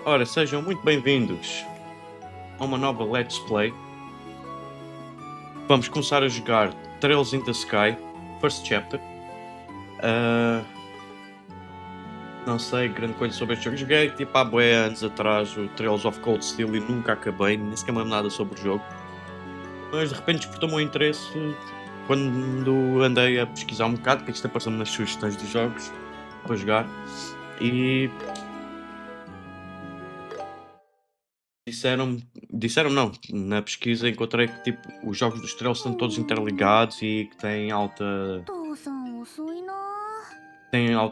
Ora, sejam muito bem-vindos a uma nova Let's Play. Vamos começar a jogar Trails in the Sky, First Chapter. Não sei grande coisa sobre este jogo. Joguei tipo há bué anos atrás o Trails of Cold Steel e nunca acabei, nem sequer me lembro nada sobre o jogo. Mas de repente despertou-me o interesse quando andei a pesquisar um bocado, porque isto apareceu-me nas sugestões dos jogos para jogar. E disseram não, na pesquisa encontrei que tipo, os jogos dos Trails estão todos interligados e que têm alto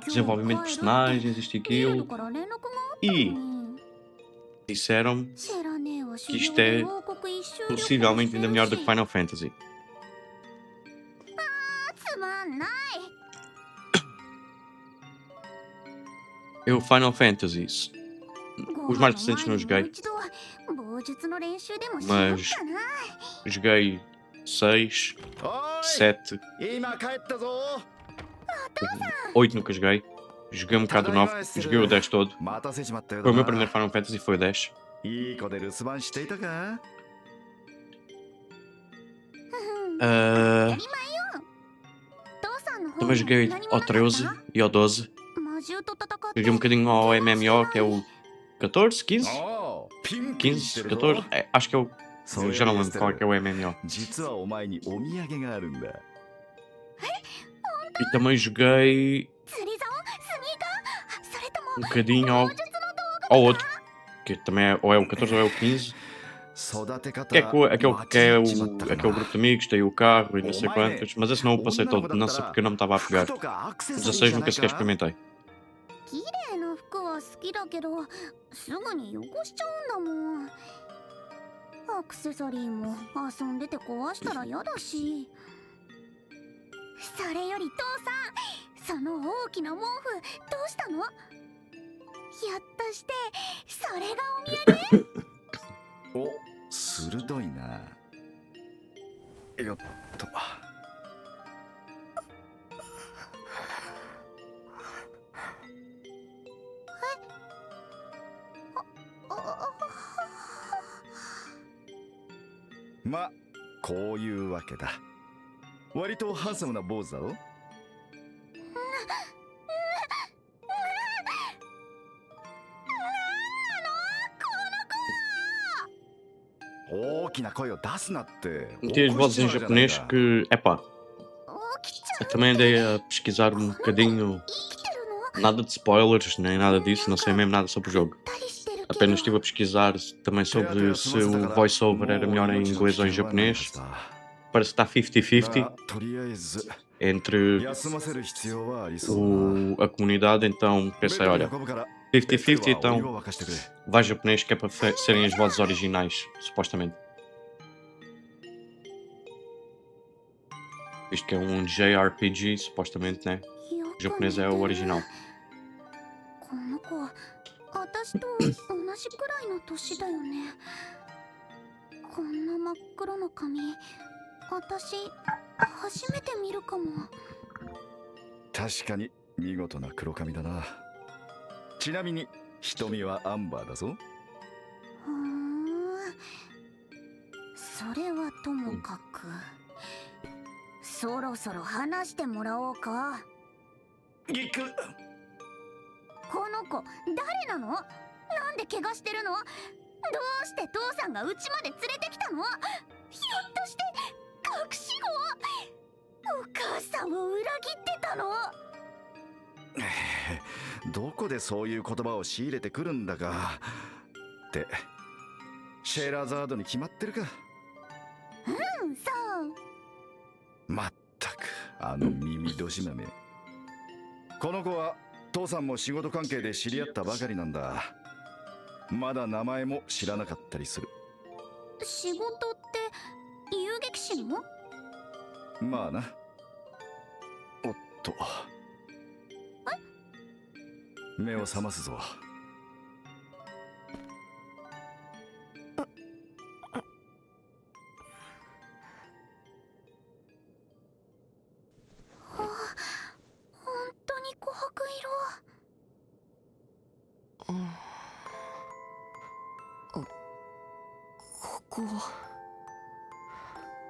desenvolvimento de personagens, isto e aquilo. E disseram-me que isto é possivelmente ainda melhor do que Final Fantasy. Eu Final Fantasies, os mais recentes não joguei, mas joguei 6, 7, 8 nunca joguei. Joguei um bocado do 9, joguei o 10 todo. Foi o meu primeiro Final Fantasy, foi o 10. Também joguei ao 13 e ao 12. Joguei um bocadinho ao MMO, que é o 14, 15? 15, 14? Acho que é o... Eu já não lembro qual é que é o MMO. E também joguei um bocadinho ao outro, que também é, ou é o 14 ou é o 15. Aquele grupo de amigos, tem o carro e não sei quantos, mas esse não o passei todo, não sei porque eu não me estava a pegar. O 16 nunca sequer experimentei. Meti as vozes em japonês que, eu também andei a pesquisar um bocadinho, nada de spoilers, nem nada disso, não sei mesmo nada sobre o jogo. Apenas estive a pesquisar também sobre se o voiceover era melhor em inglês ou em japonês. Parece que está 50-50 entre a comunidade, então pensei, olha, 50-50, então vai japonês que é para serem as vozes originais, supostamente. Isto que é um JRPG, supostamente, né? O japonês é o original.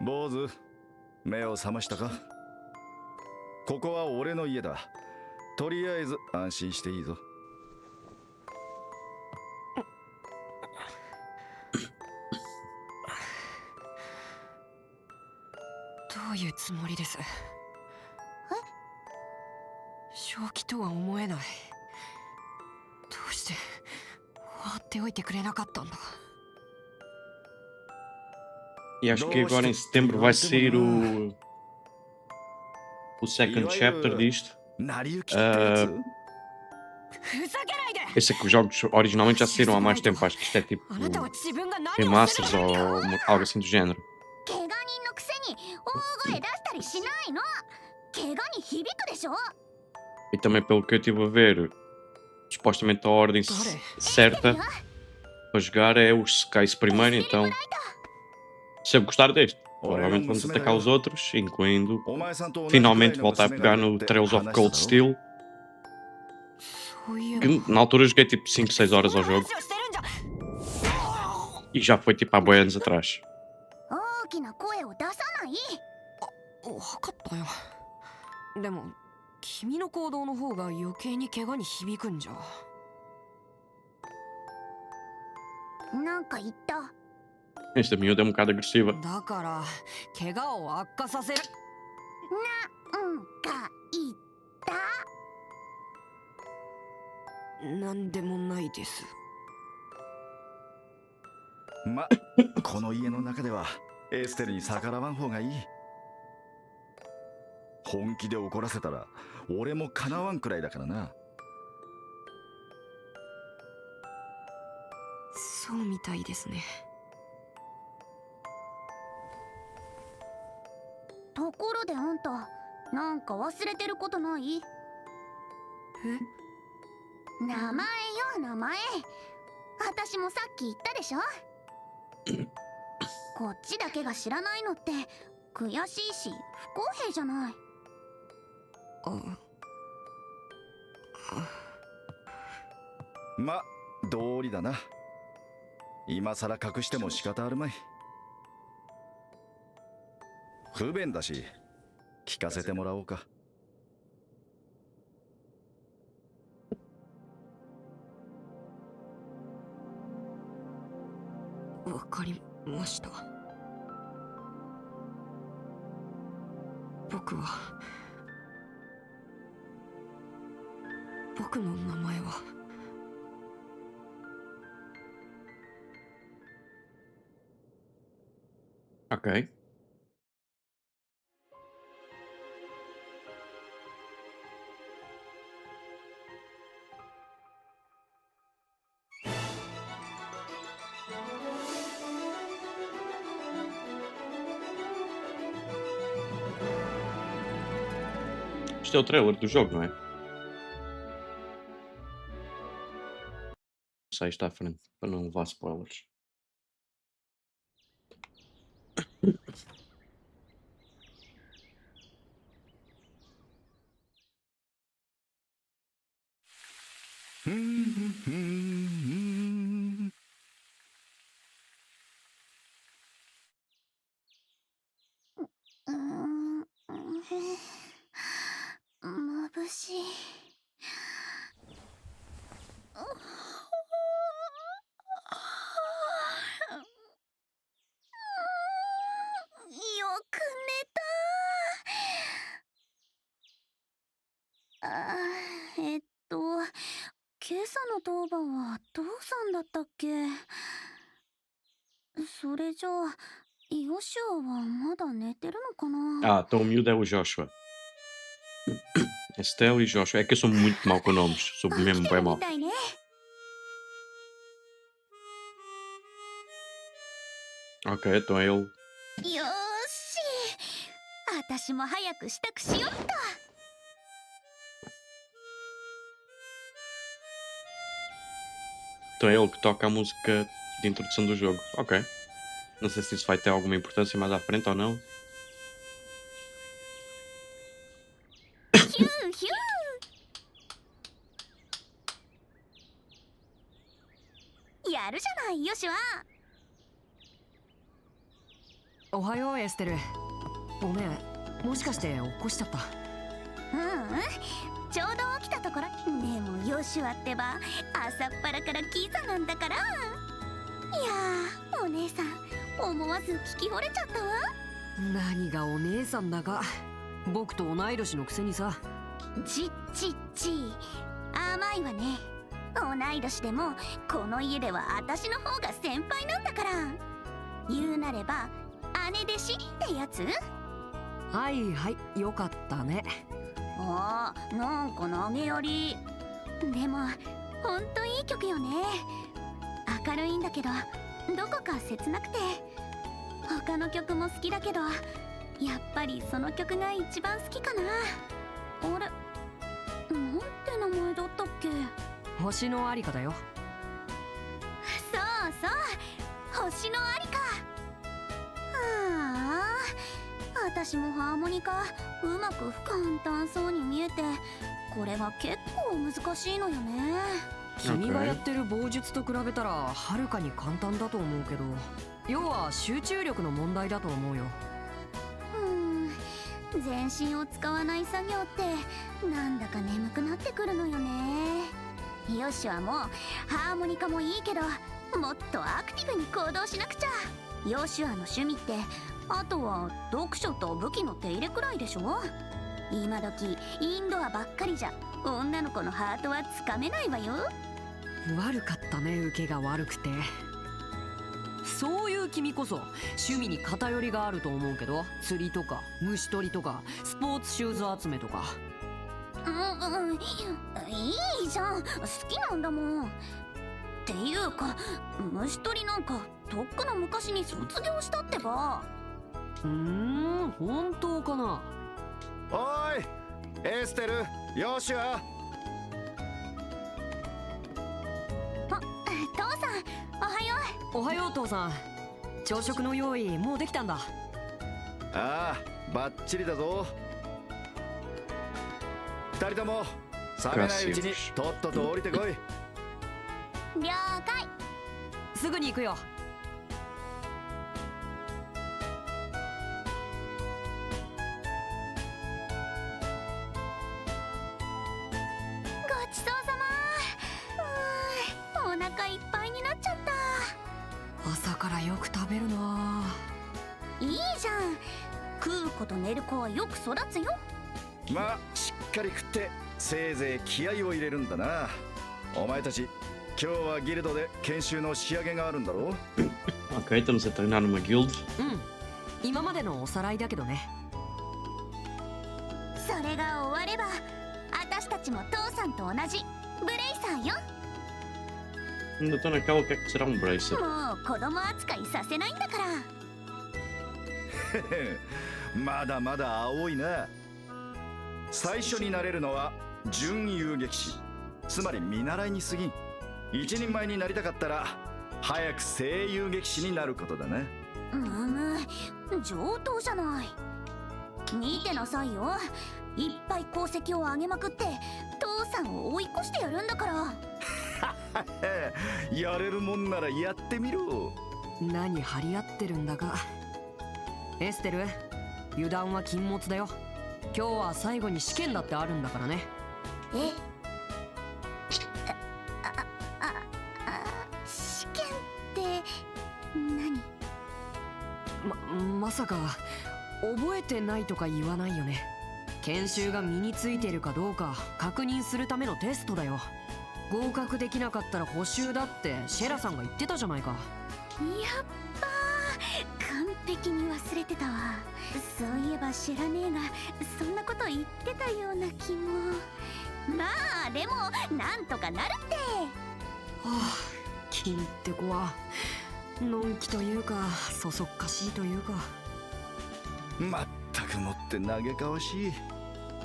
坊主、目を覚ましたか？ここは俺の家だ。とりあえず安心していいぞ。どういうつもりです？正気とは思えない。どうして放っておいてくれなかったんだ。E acho que agora em setembro vai sair o second chapter disto. 成り行きってやつ？ ふざけないで。 Eu sei que os jogos originalmente já saíram há mais tempo, acho que isto é tipo あなたは自分が何をしてる remasters の ou algo assim do género. 怪我人のくせに大声出したりしないの。怪我に響くでしょ。 E também pelo que eu estive a ver, supostamente a ordem certa para jogar é os Skies primeiro, então se eu gostar deste, provavelmente vamos atacar os outros, incluindo finalmente voltar a pegar no Trails of Cold Steel, そういえば que na altura joguei tipo 5, 6 horas ao jogo 話をしてるんじゃ。 e já foi tipo há boi anos atrás. 大きな声を出さない。分かったよ。でも君の行動の方が余計に怪我に響くんじゃ。なんか言った。 Esta miúda é um bocado agressiva. だから怪我を悪化させる。なんか言った。なんでもないです。ま、この家の中ではエステルに逆らわん方がいい。本気で怒らせたら俺もかなわんくらいだからな。そうみたいですね。ところであんた、なんか忘れてることない？名前よ、名前。私もさっき言ったでしょ。こっちだけが知らないのって悔しいし不公平じゃない。ま、道理だな。今さら隠しても仕方あるまい。不便だし聞かせてもらおうか。わかりました。僕の名前はOk. Isto é o trailer do jogo, não é? Não sei, está à frente, para não levar spoilers. Ừ, 眩しい。よく寝た。今朝の当番は父さんだったっけ？それじゃあ、ヨシュアはまだ寝てるのかな？ Ah, então o miúdo é o Joshua. Estelle e Joshua. É que eu sou muito mau com nomes. Sou 起き mesmo て bem るみ mau. たいね。Ok, então é ele. よーし。私も早く支度しよっと。 Então é ele que toca a música de introdução do jogo. Ok. Não sei se isso vai ter alguma importância mais à frente ou não. ヒューヒュー。やるじゃない、ヨシュア。おはようエステル。ごめん、もしかして起こしちゃった？ちょうど起きたところ。でもヨシュアってば朝っぱらからキザなんだから。いやー、お姉さん思わず聞き惚れちゃったわ。何がお姉さんだか、僕と同い年のくせにさ。ちっ甘いわね。同い年でもこの家では私の方が先輩なんだから。言うなれば姉弟子ってやつ。はいはい、よかったね。ああ、なんか投げやり。でもほんといい曲よね。明るいんだけどどこか切なくて。他の曲も好きだけどやっぱりその曲が一番好きかな。あれ、なんて名前だったっけ？星のありかだよ。そうそう、星のありか。私もハーモニカうまく不簡単そうに見えて、これが結構難しいのよね。君がやってる棒術と比べたらはるかに簡単だと思うけど、要は集中力の問題だと思うよ。全身を使わない作業ってなんだか眠くなってくるのよね。ヨシはもうハーモニカもいいけど、もっとアクティブに行動しなくちゃ。ヨシュアの趣味ってあとは読書と武器の手入れくらいでしょ。今時インドアばっかりじゃ女の子のハートはつかめないわよ。悪かったね、受けが悪くて。そういう君こそ趣味に偏りがあると思うけど、釣りとか虫取りとかスポーツシューズ集めとか。いいじゃん、好きなんだもん。っていうか虫取りなんかとっくの昔に卒業したってば。本当かな。おーい、エステル、ヨシュア。父さん、おはよう。おはよう父さん。朝食の用意もうできたんだ。ああ、バッチリだぞ。二人とも冷めないうちにとっとと降りてこい。了解。すぐに行くよ。ごちそうさま。お腹いっぱいになっちゃった。朝からよく食べるな。いいじゃん、食う子と寝る子はよく育つよ。まあしっかり食ってせいぜい気合を入れるんだな。お前たち今日はギルドで研修の仕上げがあるんだろう。Ok, estamos a treinar numa guild. 今までのおさらいだけどね。それが終われば私たちも父さんと同じブレイサーよ。 Ainda estou naquela, o que é que será um bracer? もう子供扱いさせないんだから。まだまだ青いな。最初になれるのは準遊撃士、つまり見習いに過ぎん。一人前になりたかったら早く正遊撃士になることだな。上等じゃない。見てなさいよ、いっぱい功績を上げまくって父さんを追い越してやるんだから。やれるもんならやってみろ。何張り合ってるんだか。エステル、油断は禁物だよ。今日は最後に試験だってあるんだからね。試験って何？まさか覚えてないとか言わないよね。研修が身についてるかどうか確認するためのテストだよ。合格できなかったら補習だってシェラさんが言ってたじゃないか。やっばー、完璧に忘れてたわ。そういえばシェラ姉がそんなこと言ってたような気も。まあでもなんとかなるって。君って子はのんきというかそそっかしいというか。まったくもって嘆かわしい。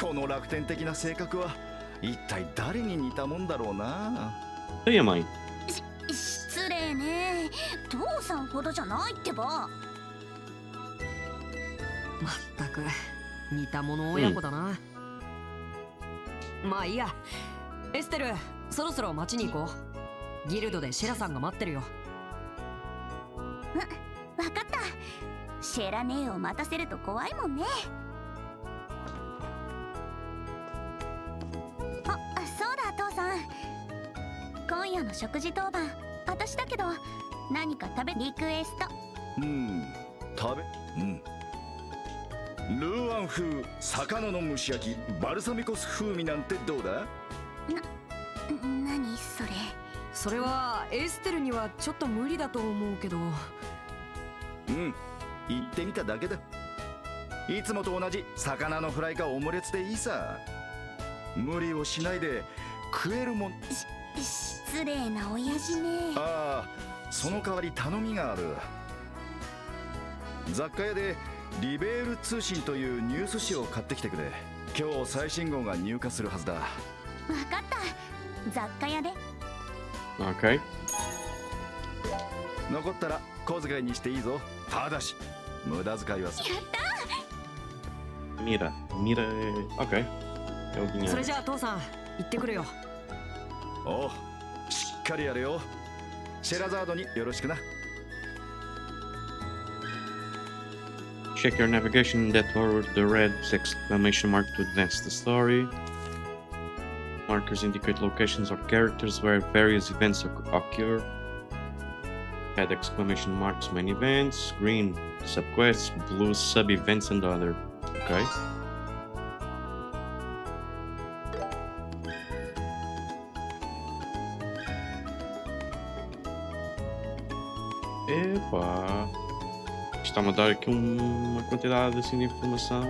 この楽天的な性格は一体誰に似たもんだろうな。いや、mãe。失礼ね、父さんほどじゃないってば。まったく似た者親子だな。まあいいや、エステル、そろそろ町に行こう。ギルドでシェラさんが待ってるよ。わかった。シェラ姉を待たせると怖いもんね。あ、そうだ父さん。今夜の食事当番、私だけど何か食べリクエスト。食べルーアン風魚の蒸し焼きバルサミコ酢風味なんてどうだ？何それ？それはエステルにはちょっと無理だと思うけど。言ってみただけだ。いつもと同じ魚のフライかオムレツでいいさ。無理をしないで食えるもん。失礼な親父ね。ああ、その代わり頼みがある。雑貨屋でリベール通信というニュース誌を買ってきてくれ。今日最新号が入荷するはずだ。わかった。雑貨屋で。Ok. 残ったら小遣いにしていいぞ。ただし無駄遣いはする。やった。 Mira. Ok. É o そ dinheiro. れじゃあ父さん、行ってくるよ。おう、しっかりやれよ。シェラザードによろしくな。Check your navigation that toward the red exclamation mark to advance the story. Markers indicate locations or characters where various events occur. Red exclamation marks main events. Green subquests. Blue sub-events and other. Okay. Epa! Está-me a dar aqui uma quantidade assim de informação.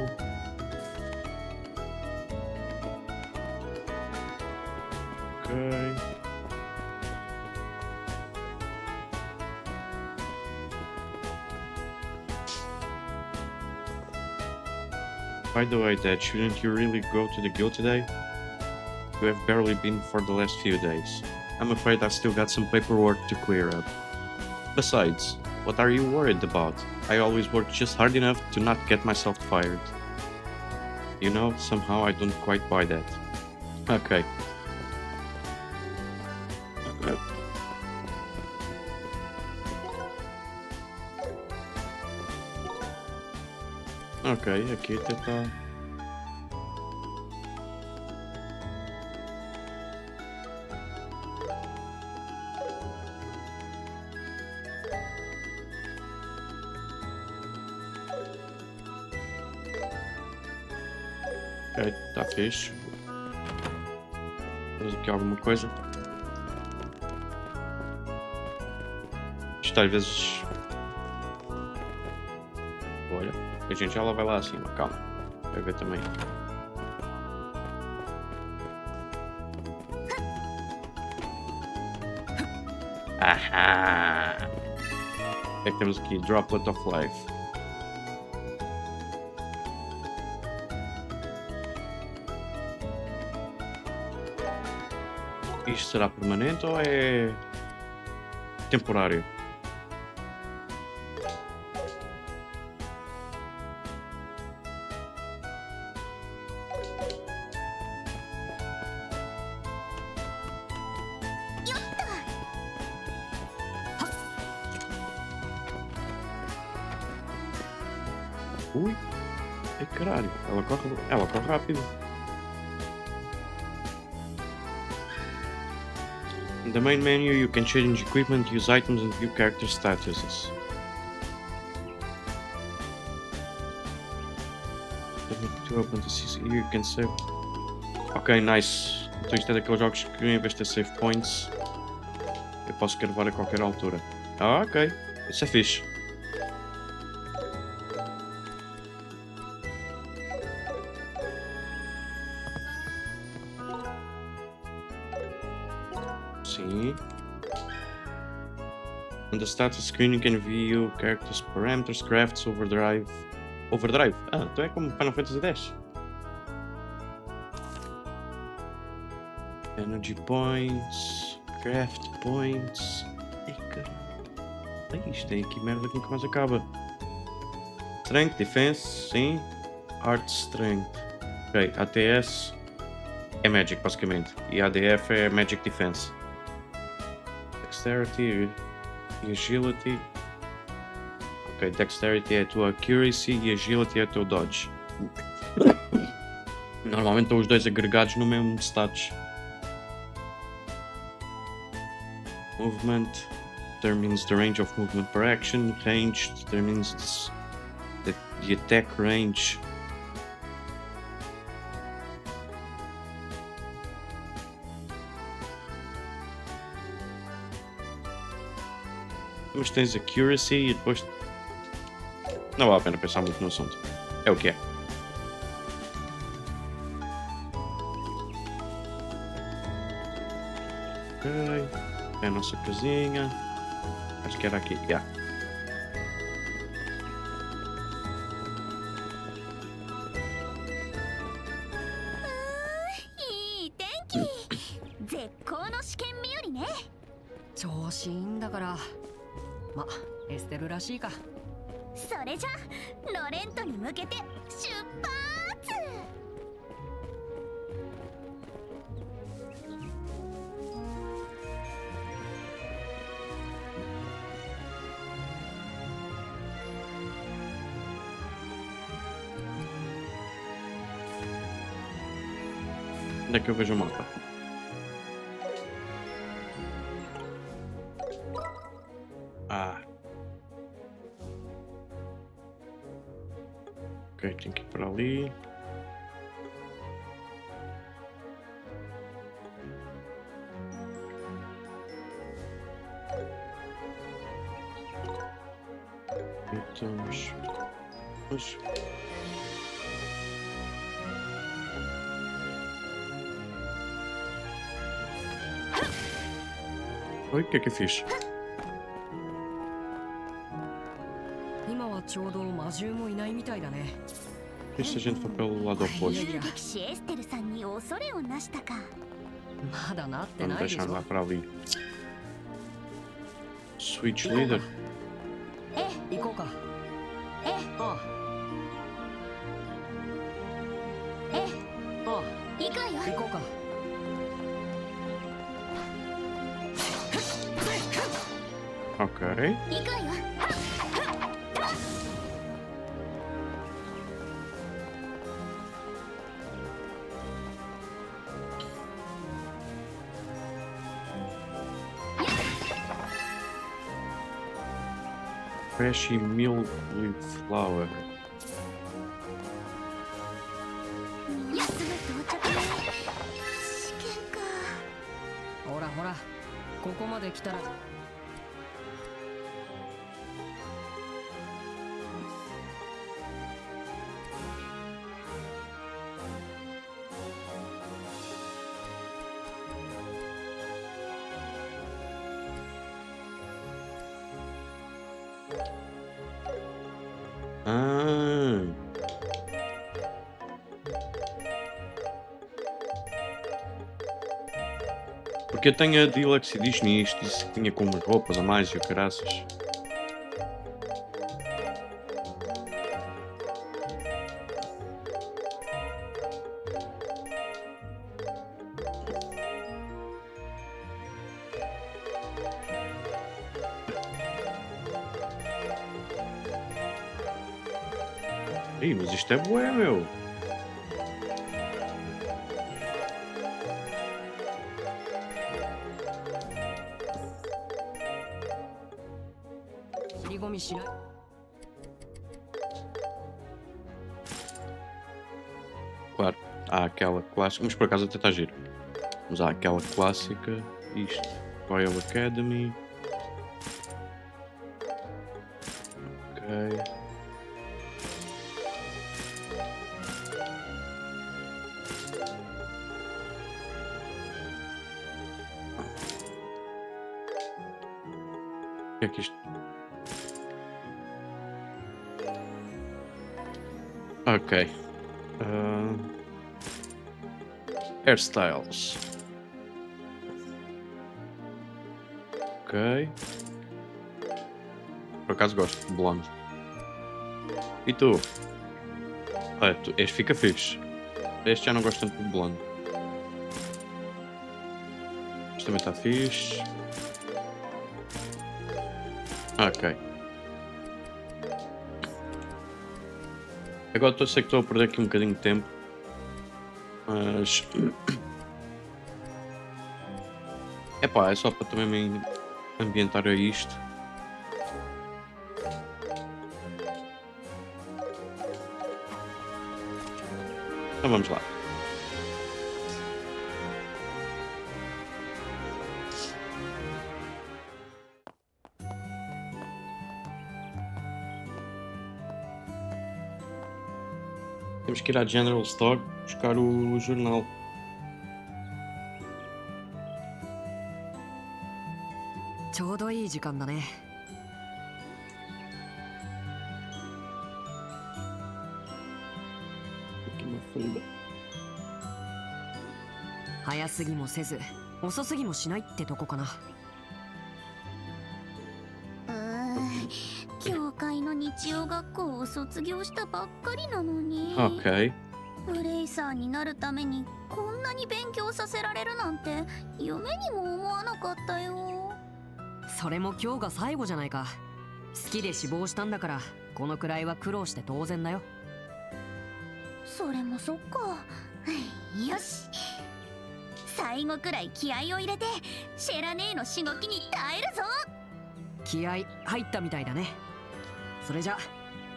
Ok. By the way, Dad, shouldn't you really go to the guild today? You have barely been for the last few days. I'm afraid I've still got some paperwork to clear up. Besides, what are you worried about? I always work just hard enough to not get myself fired. You know, somehow I don't quite buy that. Okay. Ok, aqui até tá. Ok, tá fixe. Temos aqui alguma coisa. Isto às vezes. Olha, a gente já lá vai lá acima, calma. Vai ver também. Ahá! O que é que temos aqui? Droplet of Life. Isto será permanente ou é temporário? Ui, é caralho, ela corre rápido. In the main menu, you can change equipment, use items, and view character statuses. To open the CC, you can save. Ok, nice. Então isto é daqueles jogos que em vez de ter save points, eu posso gravar a qualquer altura. Ah, ok. Isso é fixe. Sim. On the status screen you can view characters, parameters, crafts, overdrive. Overdrive? Ah, então é como Final Fantasy X. Energy points, craft points. Ei, caralho. Isto tem aqui merda que nunca mais acaba. Strength, defense, sim. Art, strength. Ok, ATS é Magic basicamente. E ADF é Magic Defense. Dexterity e Agility. Ok, dexterity é a tua accuracy e agility é o teu dodge. Normalmente estão os dois agregados no mesmo status. Movement determines the range of movement per action. Range determines the attack range. Mas tens accuracy e depois... Não vale a pena pensar muito no assunto. É o que é. Ok. É a nossa casinha. Acho que era aqui. Yeah. Onde é que eu vejo o mapa? Ah. Ok, tenho que ir para ali. Itens. Pois. Oi, o que é que eu fiz? E se a gente for pelo lado oposto? Vamos deixar lá para ali. Switch leader? Ok. Freshy milk with flour. Ah. Porque eu tenho a Deluxe Edition e isto disse que tinha com umas roupas a mais e o caraças. Ih, mas isto é bué, meu. Claro, há aquela clássica, mas por acaso até está giro. Mas há aquela clássica, isto, Royal Academy. Ok. O que é que isto... Ok. Hairstyles. Ok. Por acaso gosto de blonde. E tu? Olha, este fica fixe. Este já não gosto tanto de blonde. Este também está fixe. Ok. Agora sei que estou a perder aqui um bocadinho de tempo. Mas... Epá, é só para também me ambientar a isto. Então vamos lá. Temos que ir à General Store buscar o jornal. Aqui uma folha. 早すぎもせず遅すぎもしないってとこかな。教会の日曜学校を卒業したばっかりなのに。Ok. ブレイサーになるためにこんなに勉強させられるなんて夢にも思わなかったよ。それも今日が最後じゃないか。好きで志望したんだからこのくらいは苦労して当然だよ。それもそっか。よし、最後くらい気合を入れてシェラ姉のしごきに耐えるぞ。気合入ったみたいだね。それじゃ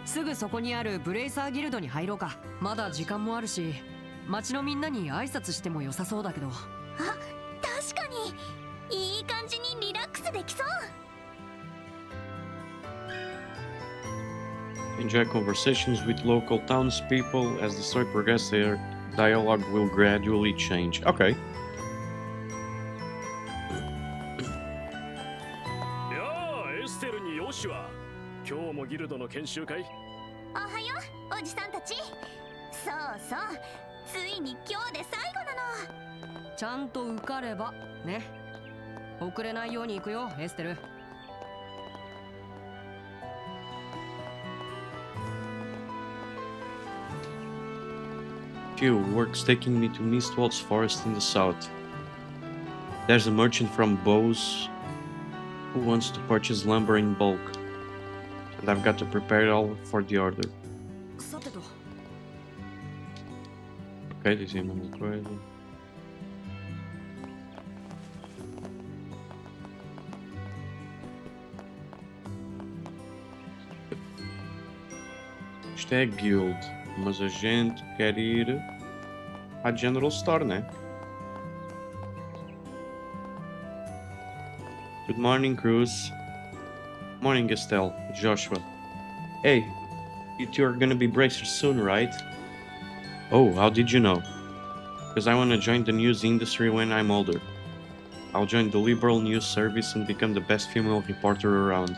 すぐそこにあるブレイサーギルドに入ろうか。まだ時間もあるし町のみんなに挨拶しても良さそうだけど。あ、確かにいい感じにリラックスできそう。 Enjoy conversations with local townspeople. As the story progresses, their dialogue will gradually change. Okay. エステルによしは今日もギルドの研修会。おはようおじさんたち。そうそう、ついに今日で最後なの。ちゃんと受かればね。遅れないように行くよエステル。Few works taking me to Mistwald's forest in the south. There's a merchant from Bose who wants to purchase lumber in bulk, and I've got to prepare it all for the order. さてと。 Ok, dizia a mesma coisa. Isto é guild, mas a gente quer ir à General Store, né? Good morning, Cruz. Morning, Estelle. Joshua. Hey, you two are gonna be bracers soon, right? Oh, how did you know? Because I want to join the news industry when I'm older. I'll join the liberal news service and become the best female reporter around.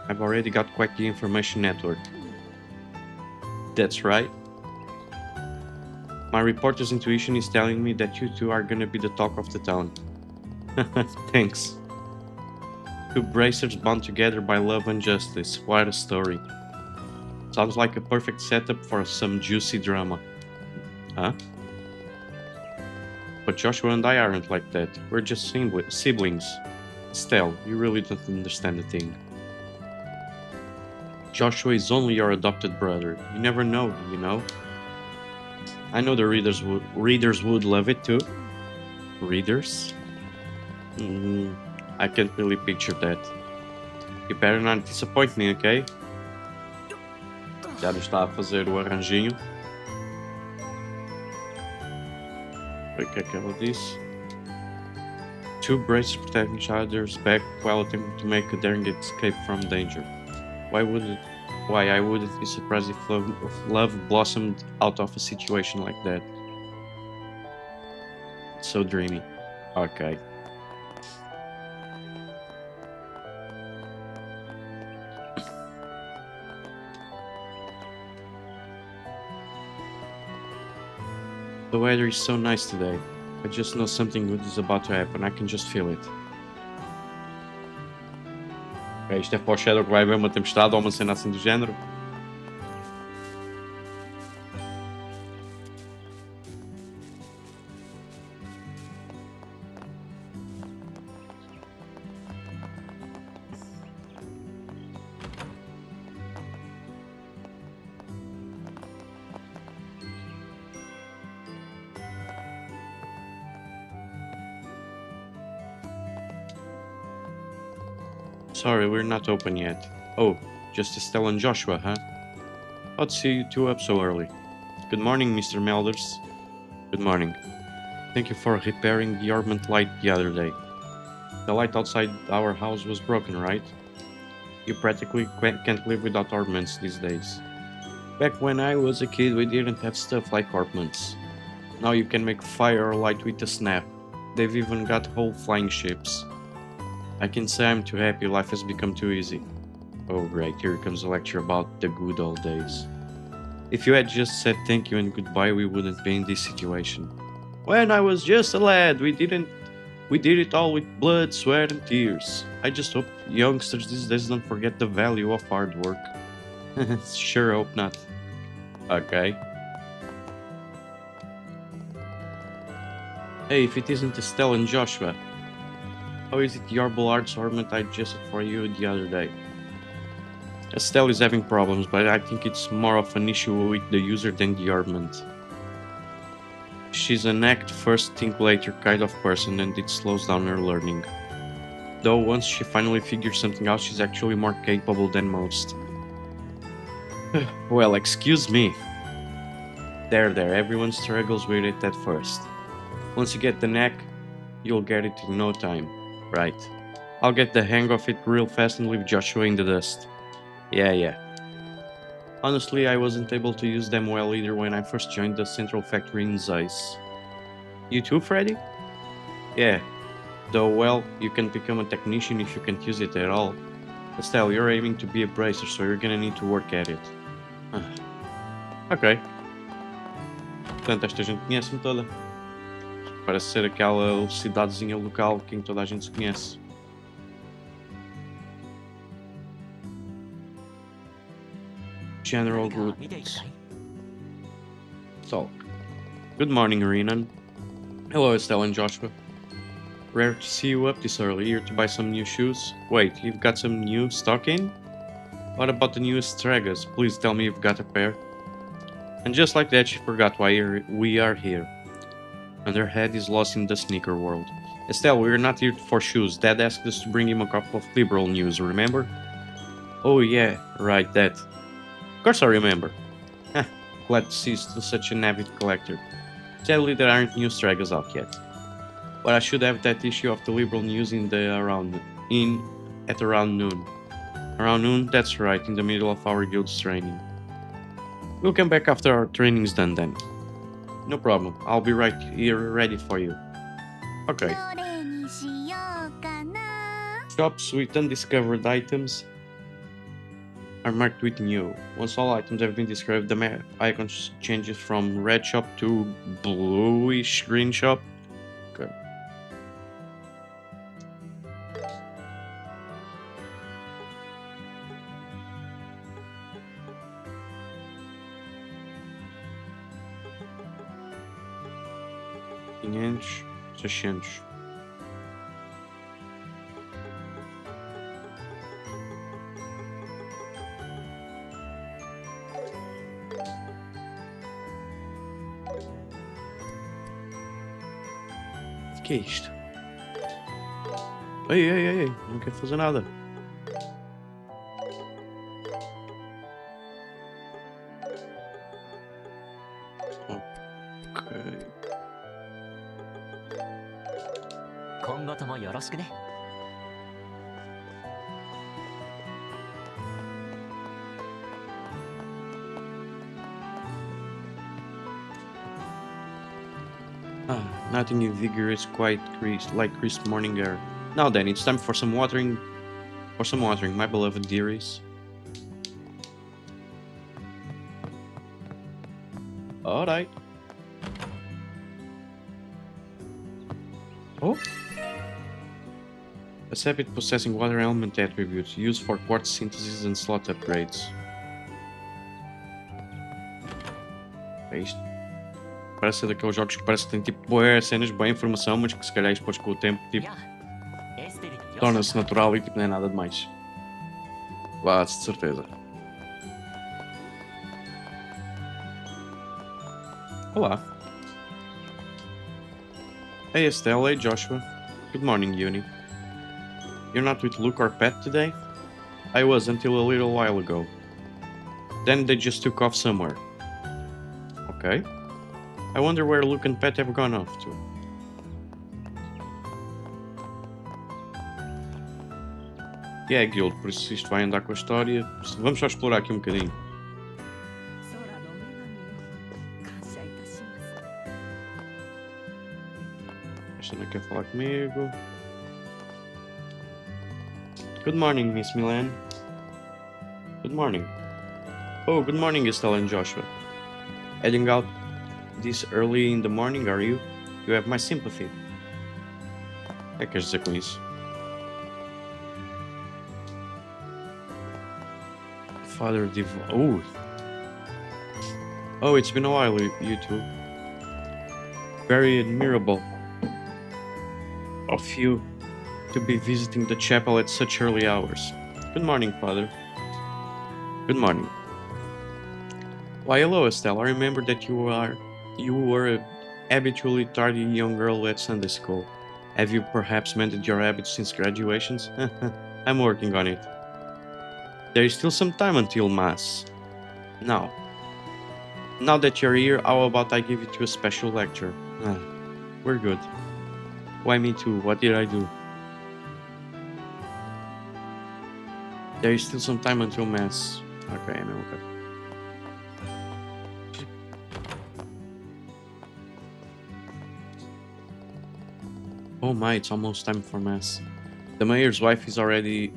I've already got quite the information network. That's right. My reporter's intuition is telling me that you two are gonna be the talk of the town. Thanks. Two bracers bound together by love and justice. What a story. Sounds like a perfect setup for some juicy drama. Huh? But Joshua and I aren't like that. We're just siblings. Estelle, you really don't understand a thing. Joshua is only your adopted brother. You never know, you know? I know the readers would love it too. Readers? I can't really picture that. You better not disappoint me, okay? Já está a fazer o arranjinho. O que é que ela disse? Two bracers protect each other's back while attempting to make a daring escape from danger. Why I wouldn't be surprised if love blossomed out of a situation like that. It's so dreamy. Okay. The weather is so nice today. I just know something good is about to happen. I can just feel it. Ok, isto é para o Shadow que vai haver uma tempestade ou uma cena assim do género. Sorry, we're not open yet. Oh, just Estelle and Joshua, huh? I'd see you two up so early. Good morning, Mr. Melders. Good morning. Thank you for repairing the ornament light the other day. The light outside our house was broken, right? You practically can't live without ornaments these days. Back when I was a kid, we didn't have stuff like ornaments. Now you can make fire or light with a snap. They've even got whole flying ships. I can say I'm too happy, life has become too easy. Oh great, here comes a lecture about the good old days. If you had just said thank you and goodbye, we wouldn't be in this situation. When I was just a lad, we did it all with blood, sweat and tears. I just hope youngsters these days don't forget the value of hard work. Sure hope not. Okay. Hey, if it isn't Estelle and Joshua, how is it the Arbol Arts ornament I adjusted for you the other day? Estelle is having problems, but I think it's more of an issue with the user than the ornament. She's an act first, think later kind of person, and it slows down her learning. Though once she finally figures something out, she's actually more capable than most. Well, excuse me. There, everyone struggles with it at first. Once you get the knack, you'll get it in no time. Right. I'll get the hang of it real fast and leave Joshua in the dust. Yeah. Honestly, I wasn't able to use them well either when I first joined the central factory in Zeiss. You too, Freddy? Yeah. Though, well, you can become a technician if you can't use it at all. Estelle, you're aiming to be a bracer, so you're gonna need to work at it. Ok. Portanto, esta gente conhece-me toda. Parece ser aquela cidadezinha local que toda a gente se conhece. General greetings. So, good morning, Renan. Hello, Estelle and Joshua. Rare to see you up this early, here to buy some new shoes. Wait, you've got some new stock in? What about the newest Segas? Please tell me you've got a pair. And just like that, she forgot why we are here. And her head is lost in the sneaker world. Estelle, we're not here for shoes. Dad asked us to bring him a couple of liberal news, remember? Oh yeah, right, that. Of course I remember. Glad to see you still such an avid collector. Sadly, there aren't new Segas out yet. But I should have that issue of the liberal news at around noon. Around noon? That's right, in the middle of our guild's training. We'll come back after our training's done then. No problem, I'll be right here ready for you. Okay. Shops with undiscovered items are marked with new. Once all items have been described, the map icon changes from red shop to bluish green shop. Okay. $500, $600. O que é isto? Ei, não quero fazer nada. Ok. 今後ともよろしくね。Nothing invigorates quite like crisp morning air. Now then, it's time for some watering, my beloved dearies. Alright. Oh. A sabit possessing water element attributes, used for quartz synthesis and slot upgrades. É isto. Parece ser daqueles jogos que parece que tem tipo boas cenas, boa informação, mas que se calhar depois com o tempo tipo torna-se natural e tipo não é nada demais. Lá, de certeza. Olá. Hey Estelle, hey Joshua. Good morning, Uni. You're not with Luke or Pat today? I was until a little while ago. Then they just took off somewhere. Okay. I wonder where Luke and Pat have gone off to. E é Guild, por isso isto vai andar com a história. Vamos só explorar aqui um bocadinho. Esta não quer falar comigo. Good morning, Miss Milan. Good morning. Oh, good morning, Estelle and Joshua. Heading out this early in the morning, are you? You have my sympathy. O que é que queres dizer com isso? Father Oh. Oh, it's been a while, you two. Very admirable of you to be visiting the chapel at such early hours. Good morning, Father. Good morning. Why, hello, Estelle. I remember that you were a habitually tardy young girl at Sunday school. Have you perhaps mended your habits since graduations? I'm working on it. There is still some time until Mass. Now that you're here, how about I give you a special lecture? We're good. Why me too? What did I do? There is still some time until Mass. Okay, no, okay. Oh my, it's almost time for Mass. The mayor's wife is already,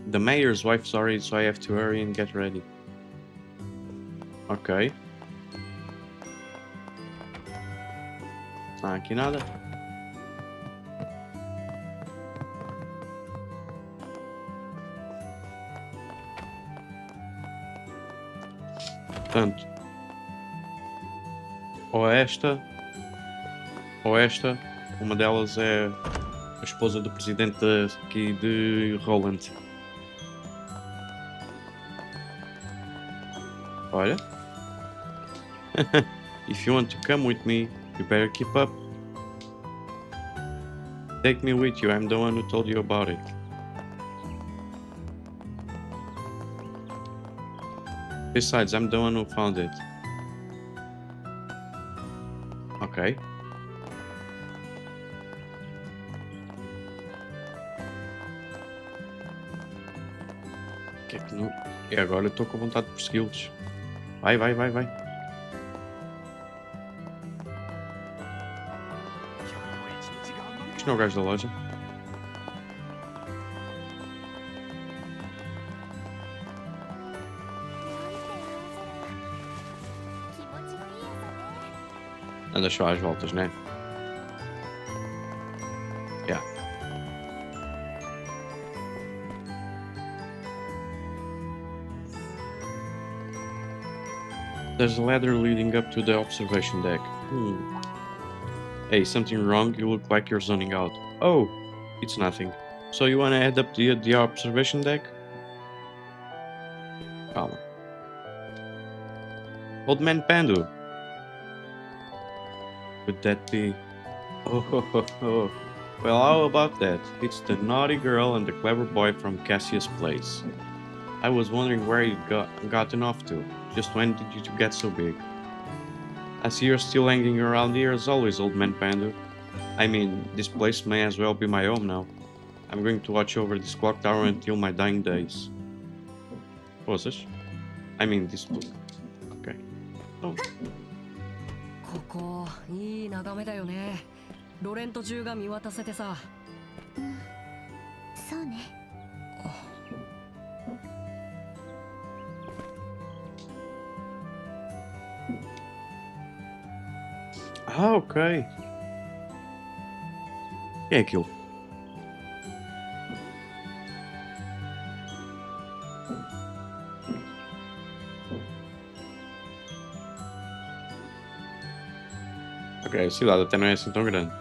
so I have to hurry and get ready. Ok. Aqui nada. Portanto, ou esta, uma delas é a esposa do presidente aqui de Roland. Olha. If you want to come with me, you better keep up. Take me with you, I'm the one who told you about it. Besides, I'm the one who found it. Ok. Que é que não... E agora eu estou com vontade de persegui-los. Vai. Isto não é o gajo da loja? Anda só às voltas, né? Yeah. There's a ladder leading up to the observation deck. Hey, something wrong? You look like you're zoning out. Oh, it's nothing. So you wanna head up the observation deck? Calma. Old Man Pandu. Could that be... Oh. Well, how about that? It's the naughty girl and the clever boy from Cassius Place. I was wondering where you gotten off to. Just when did you get so big? I see you're still hanging around here as always, Old Man Pandu. I mean, this place may as well be my home now. I'm going to watch over this clock tower until my dying days. Vossas? I mean, this book. Okay. Oh. ここいい眺めだよね。ロレント中が見渡せてさ。そうね。Ah, ok. O que é aquilo? Ok, a cidade até não é assim tão grande.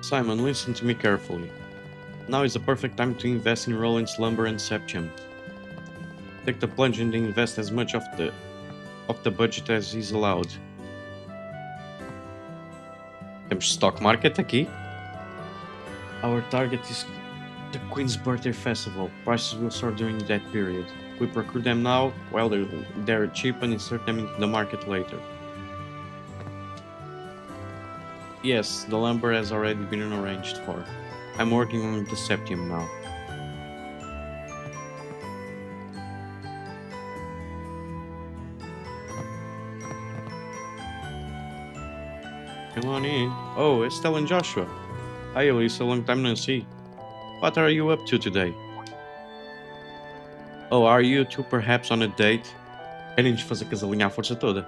Simon, listen to me carefully. Now is the perfect time to invest in Roland's lumber and septium. Take the plunge and invest as much of the budget as is allowed. Temos stock market aqui. Our target is the Queen's Birthday Festival. Prices will soar during that period. We procure them now while they're cheap and insert them into the market later. Yes, the lumber has already been arranged for. I'm working on the septium now. Come on in. Oh, Estelle and Joshua. Hi Elisa, long time no see. What are you up to today? Oh, are you two perhaps on a date? Querem-nos fazer casalinho à força toda.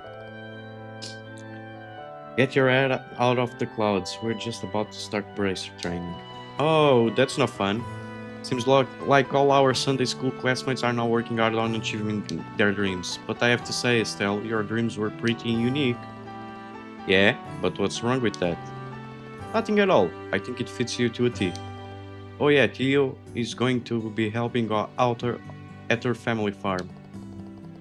Get your head out of the clouds. We're just about to start bracer training. Oh, that's no fun. Seems like all our Sunday school classmates are now working hard on achieving their dreams. But I have to say, Estelle, your dreams were pretty unique. Yeah, but what's wrong with that? Nothing at all. I think it fits you to a T. Oh yeah, Theo is going to be helping out at her family farm.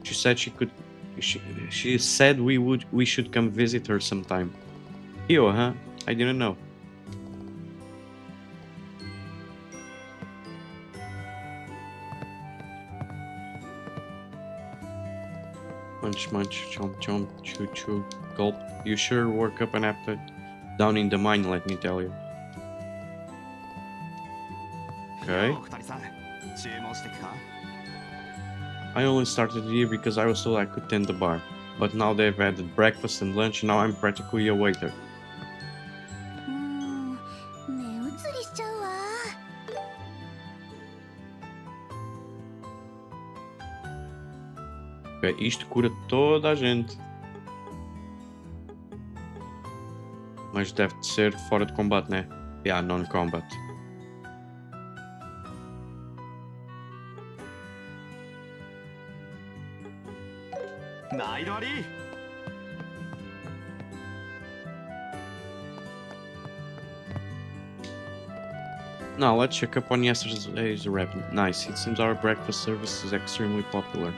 She said she said we should come visit her sometime. Theo, huh? I didn't know. Munch, munch, chomp, chomp, chew, chew, gulp. You sure work up an appetite down in the mine, let me tell you. Okay. I only started here because I was told I could tend the bar. But now they've added breakfast and lunch and now I'm practically a waiter. 目移りしちゃうわ。 Ok, isto cura toda a gente. Mas deve de ser fora de combate, né? Yeah, non-combat. Now let's check up on yesterday's revenue. Nice, it seems our breakfast service is extremely popular.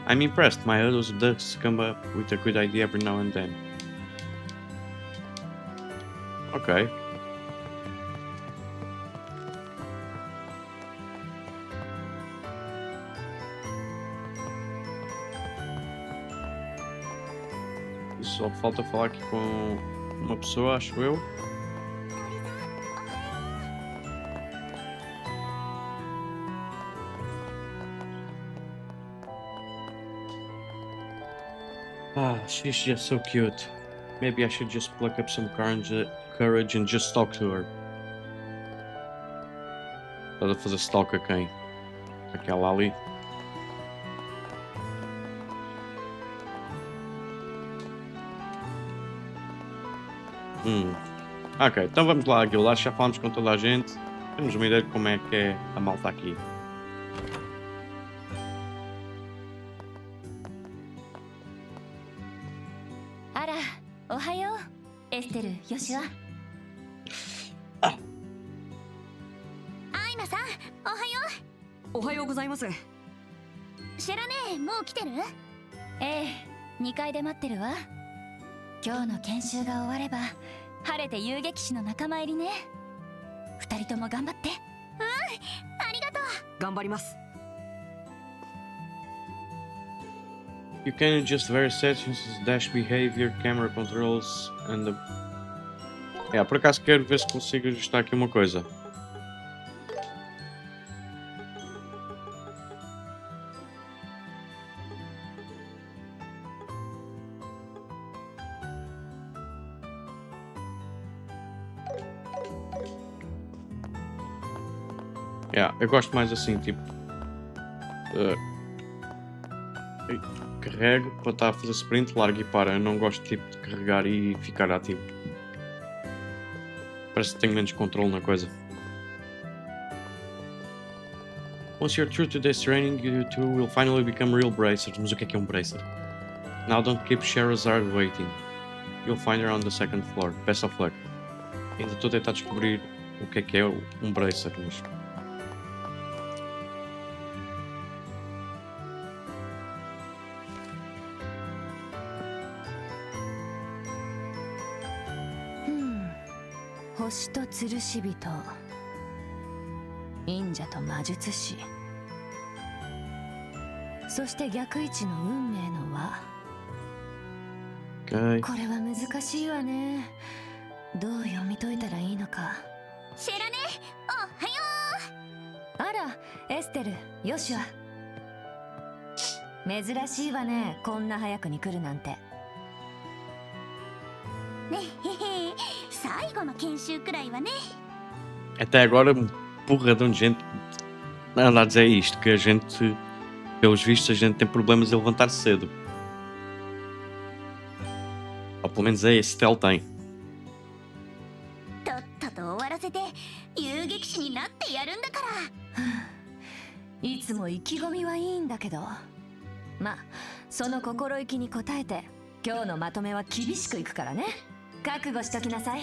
I'm impressed, my hustle does come up with a good idea every now and then. Okay. Só falta falar aqui com uma pessoa, acho eu. Ah, she's just so cute. Maybe I should just pluck up some courage and just talk to her. Estás a fazer stalk a quem? Aquela ali? Ok, então vamos lá, Guilherme. Acho que já falamos com toda a gente. Temos uma ideia de como é que é a malta aqui. Ara, ohayo, Estelle, Yoshua. Aina-san, ohayo. おはようございます。シェラね、もう来てる？ええ、2階で待ってるわ。今日の研修が終われば晴れて遊撃士の仲間入りね。2人とも頑張って。ありがとう。頑張ります。 You can adjust various settings, dash behavior, camera controls and the... por acaso quero ver se consigo ajustar aqui uma coisa. Eu gosto mais assim, tipo... carrego para estar a fazer sprint, largo e para. Eu não gosto tipo de carregar e ficar ativo. Parece que tenho menos controle na coisa. Once you're through today's training, you two will finally become real bracers. Mas o que é um bracer? Now don't keep Sherazade waiting. You'll find her on the second floor. Best of luck. Ainda estou a tentar descobrir o que é um bracer, mas... Hmm. 星と吊るし人、忍者と魔術師、そして逆位置の運命の輪。 Ok. これは難しいわね。どう読み解いたらいいのか。シェラね、おはよあら、エステル、ヨシュア。珍しいわね、こんな早くに来るなんて。う。ねへへ、最後の研修くらいはね。 Até agora, um porradão de gente anda a dizer isto, que a gente, pelos vistos, a gente tem problemas em levantar cedo. Ou pelo menos a Estelle tem. とっとと終わらせて遊撃士になってやるんだから。いつも意気込みはいいんだけど、まあその心意気に応えて今日のまとめは厳しくいくからね。覚悟しときなさい。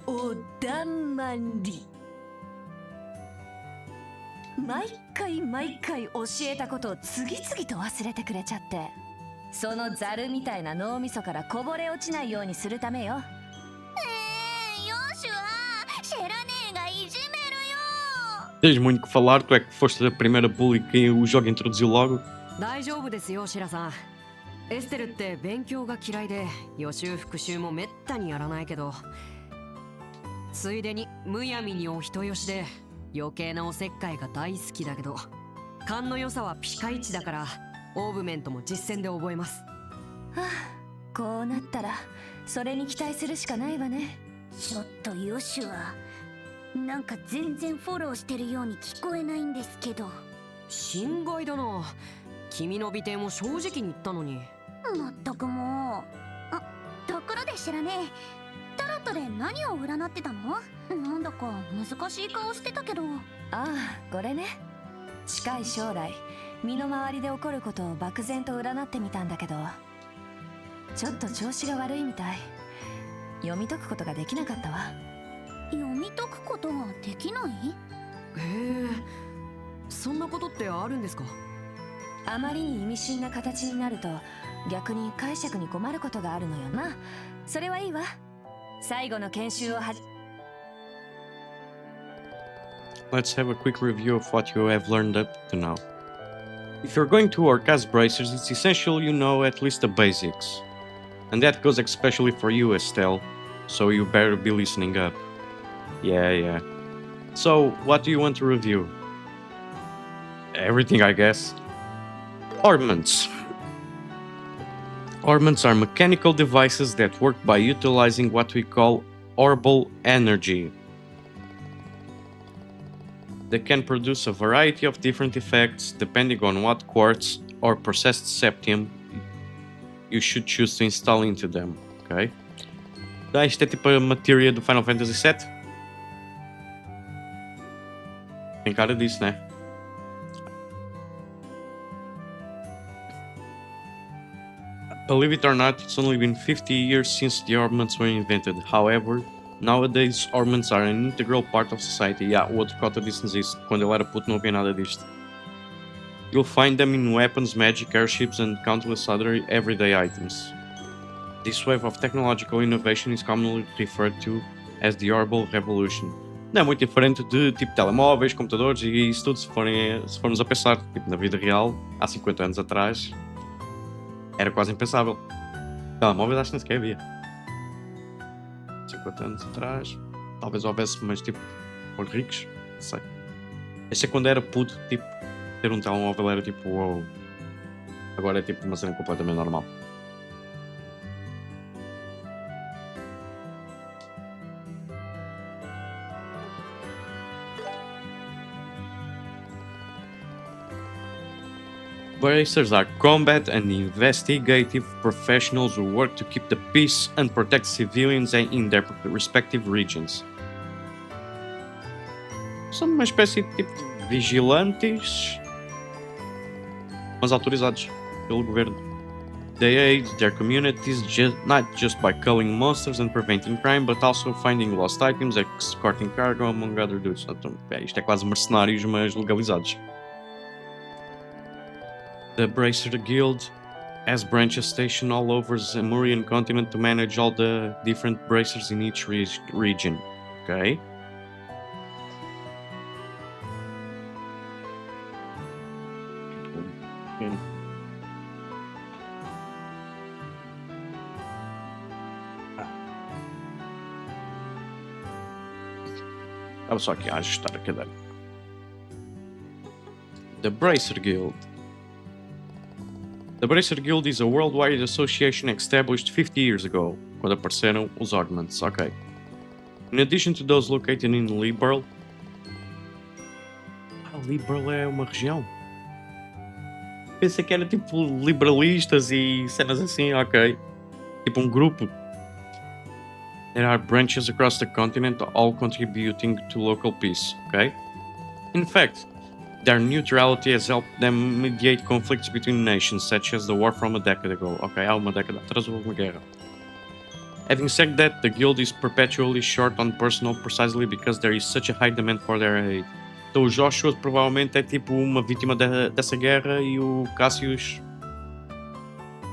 そんな。おだまり。毎回教えたことを次々と忘れてくれちゃって、そのザルみたいな脳みそからこぼれ落ちないようにするためよ。ヨシュはシェラ姉がいじめるよ。 Tens muito que falar, tu é que foste a primeira bully que o jogo introduziu logo. 大丈夫ですよシェラさん。エステルって勉強が嫌いで予習復習もめったにやらないけど、ついでにむやみにお人よしで余計なおせっかいが大好きだけど、勘の良さはピカイチだからオーブメントも実践で覚えます。はあ、こうなったらそれに期待するしかないわね。ちょっとヨシュはなんか全然フォローしてるように聞こえないんですけど。心外だな。君の美点を正直に言ったのに。まったくもう。あ、ところでシェラ姉、タロットで何を占ってたの？なんだか難しい顔してたけど。ああ、これね。近い将来身の回りで起こることを漠然と占ってみたんだけど、ちょっと調子が悪いみたい。読み解くことができなかったわ。読み解くことができない？へえ、そんなことってあるんですか？あまりに意味深な形になると逆に解釈に困ることがあるのよな。それはいいわ。最後の研修をLet's have a quick review of what you have learned up to now. If you're going to work as bracers, it's essential you know at least the basics. And that goes especially for you, Estelle, so you better be listening up. Yeah. So, what do you want to review? Everything, I guess. Ornaments. Ornaments are mechanical devices that work by utilizing what we call orbal energy. They can produce a variety of different effects depending on what quartz or processed septium you should choose to install into them, ok? Isto é tipo a matéria do Final Fantasy VII? Tem cara disso, né? Believe it or not, it's only been 50 years since the ornaments were invented. However, nowadays ornaments are an integral part of society. O outro cota disse-nos isso. Quando ele era puto não havia nada disto. You'll find them in weapons, magic, airships and countless other everyday items. This wave of technological innovation is commonly referred to as the Orbal Revolution. Não é muito diferente de tipo telemóveis, computadores e isso tudo, se formos a pensar, tipo na vida real, há 50 anos atrás, era quase impensável. Telemóveis acho que nem sequer havia. 50 anos atrás, talvez houvesse, mas tipo, por ricos, não sei. Este é quando era puto, tipo, ter um telemóvel era tipo, wow. Agora é tipo uma cena completamente normal. Bracers are combat and investigative professionals who work to keep the peace and protect civilians in their respective regions. São uma espécie de tipo de vigilantes, mas autorizados pelo governo. They aid their communities not just by culling monsters and preventing crime, but also finding lost items, escorting cargo, among other dudes. Então, isto é quase mercenários, mas legalizados. The Bracer Guild has branches stationed all over the Zemurian continent to manage all the different bracers in each region. Okay. Estava só aqui a ajustar a cadeira. The Bracer Guild. The Bracer Guild is a worldwide association established 50 years ago, quando apareceram os Augments, ok. In addition to those located in Liberal... Liberal é uma região? Pensei que era tipo liberalistas e cenas assim, ok. Tipo um grupo. There are branches across the continent, all contributing to local peace, okay? In fact, their neutrality has helped them mediate conflicts between nations, such as the war from a decade ago. Ok, há uma década atrás houve uma guerra. Having said that, the guild is perpetually short on personnel precisely because there is such a high demand for their aid. Então o Joshua provavelmente é tipo uma vítima dessa guerra e o Cassius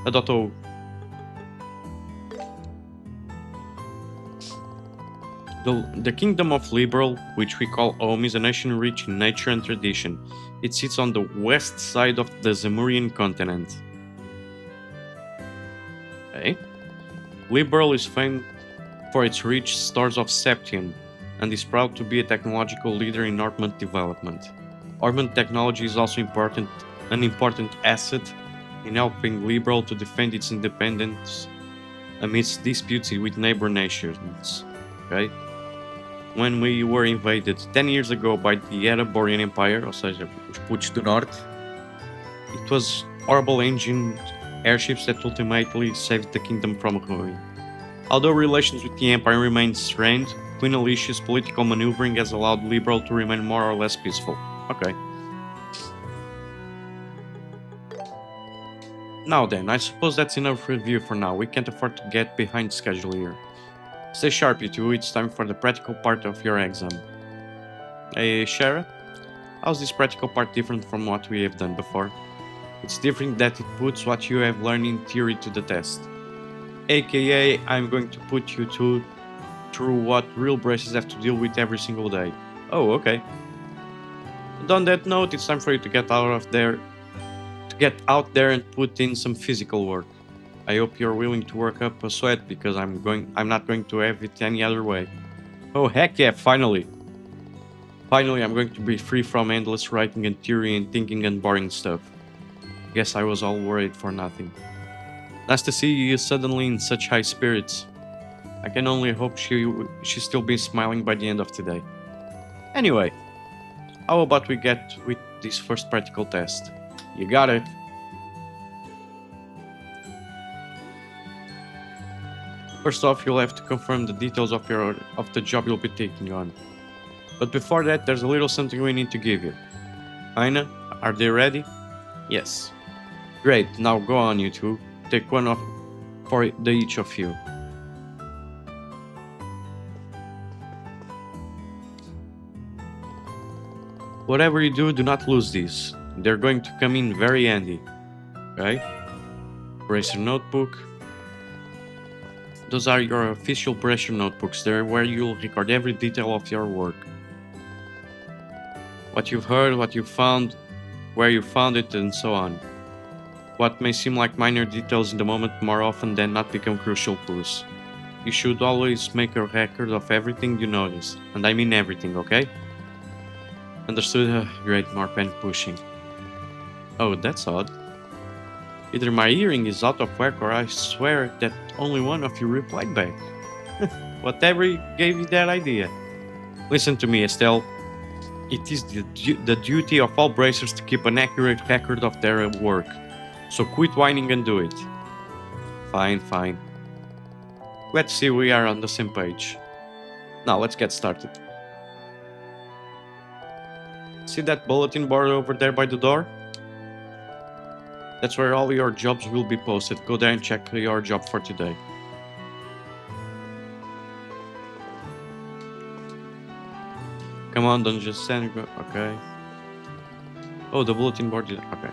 adotou-o. The Kingdom of Liberal, which we call home, is a nation rich in nature and tradition. It sits on the west side of the Zemurian continent. Okay. Liberal is famed for its rich stores of septium, and is proud to be a technological leader in armament development. Armament technology is also an important asset in helping Liberal to defend its independence amidst disputes with neighbor nations. Okay? When we were invaded 10 years ago by the Ereborian Empire, ou seja, os putos do norte, it was horrible engined airships that ultimately saved the kingdom from ruin. Although relations with the empire remained strained, Queen Alicia's political maneuvering has allowed Liberal to remain more or less peaceful. Okay. Now then, I suppose that's enough review for now. We can't afford to get behind schedule here. Stay sharp, you two. It's time for the practical part of your exam. Hey, Shara? How's this practical part different from what we have done before? It's different that it puts what you have learned in theory to the test. AKA, I'm going to put you two through what real braces have to deal with every single day. Oh, okay. And on that note, it's time for you to get out there and put in some physical work. I hope you're willing to work up a sweat because I'm not going to have it any other way. Oh heck yeah, finally! Finally, I'm going to be free from endless writing and theory and thinking and boring stuff. Guess I was all worried for nothing. Nice to see you suddenly in such high spirits. I can only hope she'll still be smiling by the end of today. Anyway, how about we get with this first practical test? You got it! First off, you'll have to confirm the details of the job you'll be taking on. But before that, there's a little something we need to give you. Aina, are they ready? Yes. Great, now go on you two. Take one off for each of you. Whatever you do not lose these. They're going to come in very handy. Okay? Bracer notebook. Those are your official Bracer notebooks. They're where you'll record every detail of your work. What you've heard, what you found, where you found it, and so on. What may seem like minor details in the moment more often than not become crucial clues. You should always make a record of everything you notice. And I mean everything, okay? Understood? Great, more pen pushing. Oh, that's odd. Either my hearing is out of whack or I swear that only one of you replied back. Whatever gave you that idea. Listen to me, Estelle. It is the duty of all bracers to keep an accurate record of their work. So quit whining and do it. Fine, fine. Let's see we are on the same page. Now let's get started. See that bulletin board over there by the door? That's where all your jobs will be posted. Go there and check your job for today. Come on, don't just send. Okay. Oh, the bulletin board. Okay.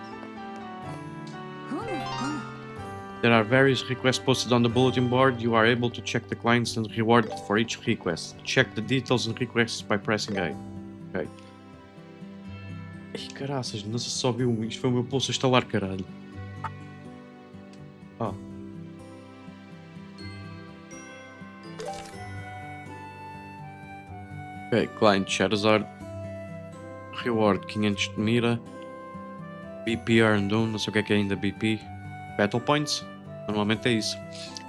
There are various requests posted on the bulletin board. You are able to check the clients and reward for each request. Check the details and requests by pressing A. Ok. Ai, caraças, não sei se só viu isto. Foi o meu pulso a estalar, caralho. Oh. Ok, client Charizard. Reward 500 de mira. BP earned 1, não sei o que é ainda BP. Battle Points, normalmente é isso.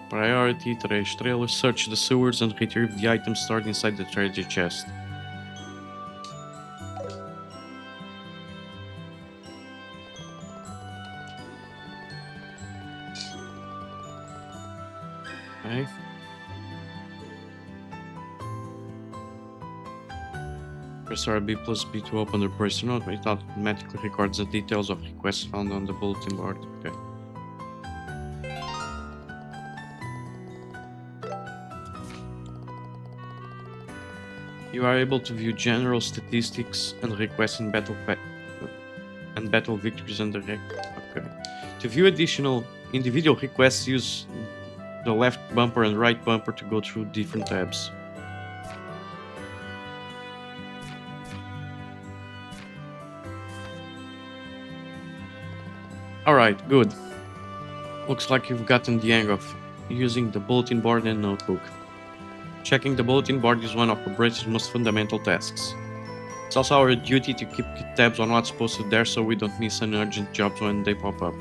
Priority 3 estrelas. Search the sewers and retrieve the items stored inside the treasure chest. Okay. Press RB plus B to open the bracer note. It automatically records the details of requests found on the bulletin board. Okay. You are able to view general statistics and requests in battle victories and okay. To view additional individual requests, use the left bumper and right bumper to go through different tabs. Alright, good. Looks like you've gotten the hang of using the bulletin board and notebook. Checking the bulletin board is one of the Bracer's most fundamental tasks. It's also our duty to keep tabs on what's posted there so we don't miss any urgent jobs when they pop up.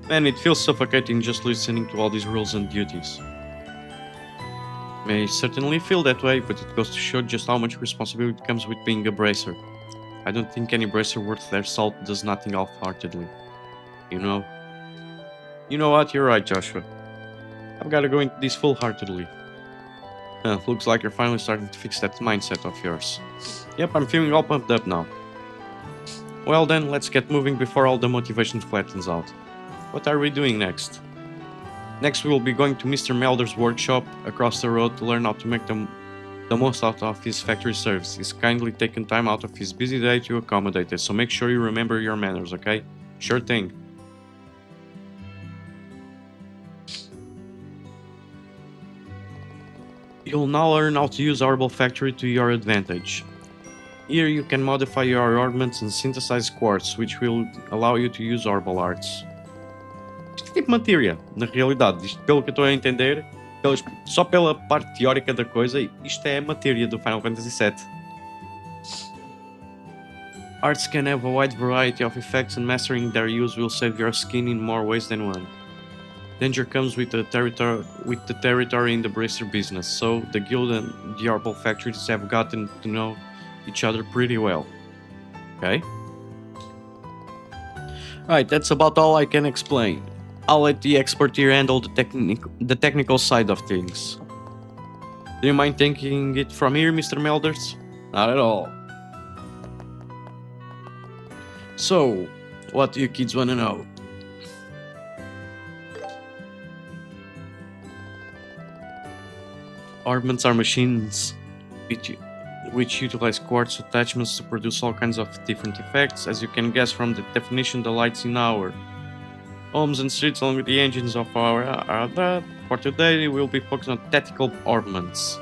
Man, it feels suffocating just listening to all these rules and duties. May certainly feel that way, but it goes to show just how much responsibility comes with being a bracer. I don't think any bracer worth their salt does nothing half-heartedly. You know what? You're right, Joshua. I've got to go into this full-heartedly. Looks like you're finally starting to fix that mindset of yours. Yep, I'm feeling all pumped up now. Well then, let's get moving before all the motivation flattens out. What are we doing next? Next we will be going to Mr. Melder's workshop across the road to learn how to make the most out of his factory service. He's kindly taken time out of his busy day to accommodate us, so make sure you remember your manners, okay? Sure thing. You'll now learn how to use Arbol Factory to your advantage. Here you can modify your ornaments and synthesize quartz, which will allow you to use Arbol Arts. Isto é tipo matéria, na realidade. Isto, pelo que eu estou a entender, só pela parte teórica da coisa, isto é a matéria do Final Fantasy VII. Arts can have a wide variety of effects and mastering their use will save your skin in more ways than one. Danger comes with the territory in the bracer business, so the guild and the Arbol factories have gotten to know each other pretty well. Okay? Right, that's about all I can explain. I'll let the expert here handle the technical side of things. Do you mind taking it from here, Mr. Melders? Not at all. So, what do you kids want to know? Ornaments are machines which utilize quartz attachments to produce all kinds of different effects. As you can guess from the definition, the lights in our homes and streets along with the engines of our for today we will be focused on tactical ornaments,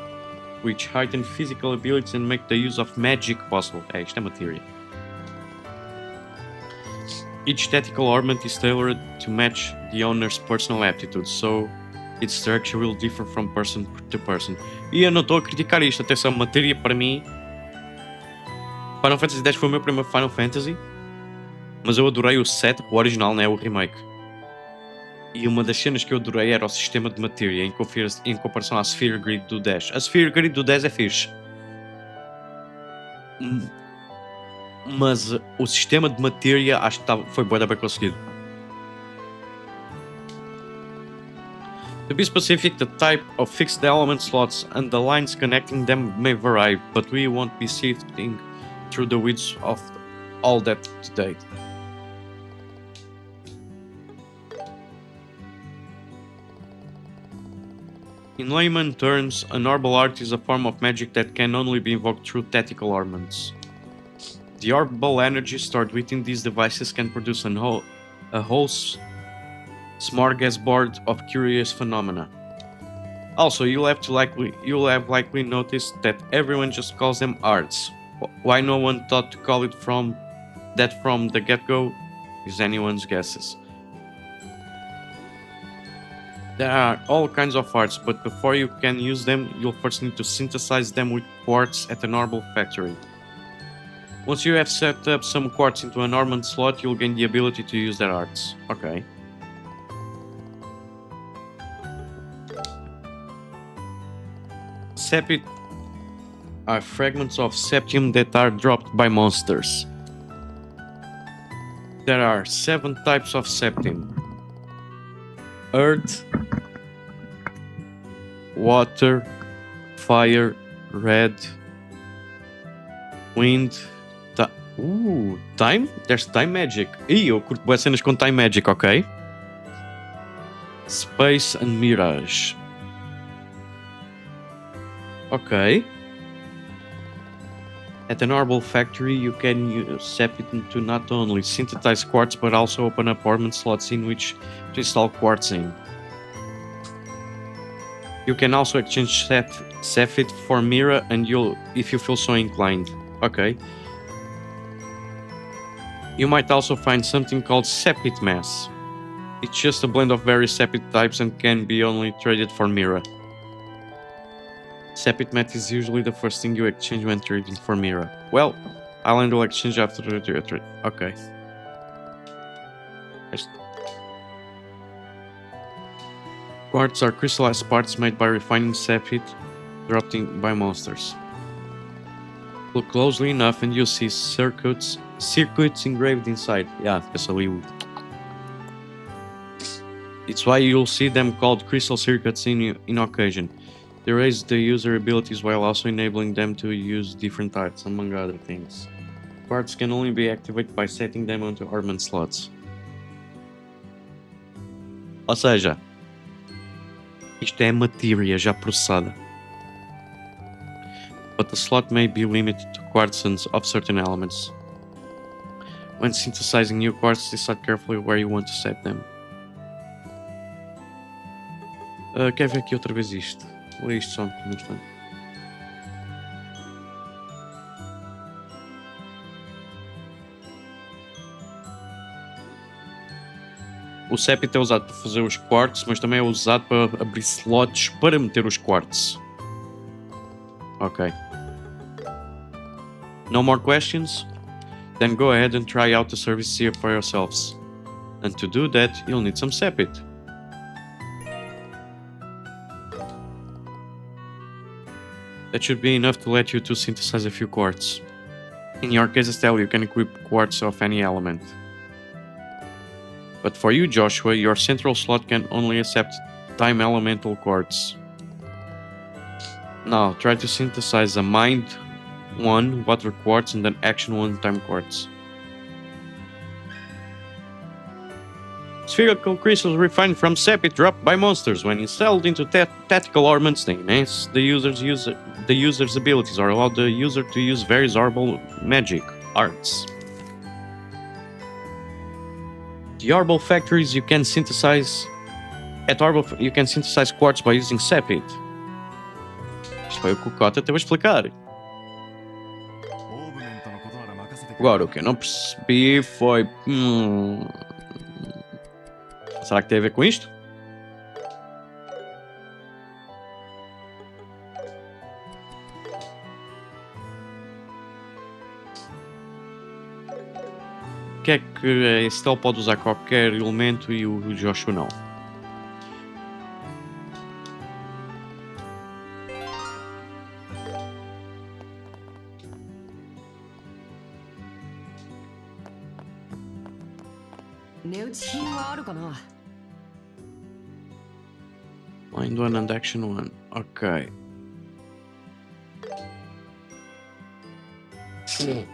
which heighten physical abilities and make the use of magic possible. Isto é matéria. Each tactical ornament is tailored to match the owner's personal aptitudes, so its structure will differ from person to person. E eu não estou a criticar isto, atenção, matéria para mim. Final Fantasy X foi o meu primeiro Final Fantasy, mas eu adorei o 7, o original, né, o remake. E uma das cenas que eu adorei era o sistema de matéria em comparação à Sphere Grid do 10. A Sphere Grid do 10 é fixe. Mas o sistema de matéria acho que foi bué bem conseguido. To be specific, the type of fixed element slots and the lines connecting them may vary, but we won't be sifting through the weeds of all that today. In layman terms, an orbal art is a form of magic that can only be invoked through tactical ornaments. The orbal energy stored within these devices can produce a whole smorgasbord of curious phenomena. Also, you'll have likely noticed that everyone just calls them arts. Why no one thought to call it from the get-go is anyone's guesses. There are all kinds of arts, but before you can use them, you'll first need to synthesize them with quartz at an orbal factory. Once you have set up some quartz into an ornament slot, you'll gain the ability to use their arts. Okay. Sepit are fragments of septium that are dropped by monsters. There are 7 types of septium: earth, water, fire, red, wind, time? There's time magic. Ih, eu curto boas cenas com time magic, ok? Space and mirage. Ok. At an orbal factory, you can use Sepit to not only synthesize quartz, but also open up ornament slots in which to install quartz in. You can also exchange Sepit for Mira, and if you feel so inclined. Okay. You might also find something called Sepit Mass. It's just a blend of various Sepit types and can be only traded for Mira. Sepit Mat is usually the first thing you exchange when trading for Mira. Well, Island will exchange after the trade. Okay. Quartz are crystallized parts made by refining Sepit dropped in by monsters. Look closely enough and you'll see circuits engraved inside. Yeah, it's why you'll see them called crystal circuits in occasion. They raise the user abilities while also enabling them to use different arts, among other things. Quartz can only be activated by setting them onto ornament slots. Ou seja, isto é matéria já processada. But the slot may be limited to quartzons of certain elements. When synthesizing new quartz, decide carefully where you want to set them. Quer ver aqui outra vez isto? Lê isto só um instante. O Sepit é usado para fazer os quartz, mas também é usado para abrir slots para meter os quartz. Ok. No more questions? Then go ahead and try out the service here for yourselves. And to do that, you'll need some Sepit. That should be enough to let you to synthesize a few quartz. In your case, Estelle, you can equip quartz of any element. But for you, Joshua, your central slot can only accept time elemental quartz. Now, try to synthesize a mind 1 water quartz and an action 1 time quartz. Spherical crystals refined from Sepit dropped by monsters. When installed into tactical ornaments, they enhance the user's abilities or allow the user to use various orbal magic arts. The orbal factories you can synthesize quartz by using Sepit. Isto foi o que o Cota teve a explicar. Agora, o que eu não percebi foi... Será que tem a ver com isto? O que é que a Estelle pode usar qualquer elemento e o Joshua não? Mind 1 and action 1. Ok. Sim.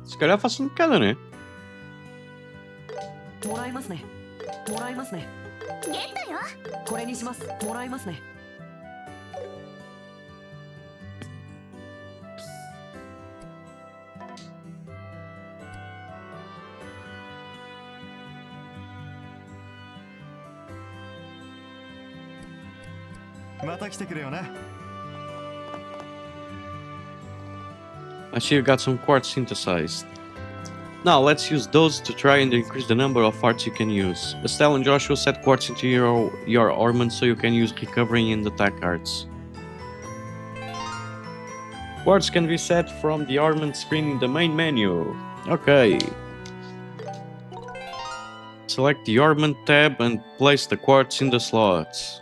Se calhar faço um de cada, né? もらいますね。もらいますね。ゲットよ。これにします。もらいますね。また来てくれよな。 I see you got some quartz synthesized. Now let's use those to try and increase the number of arts you can use. Estelle and Joshua set quartz into your ornament so you can use recovering and attack arts. Quartz can be set from the ornament screen in the main menu. Okay. Select the ornament tab and place the quartz in the slots.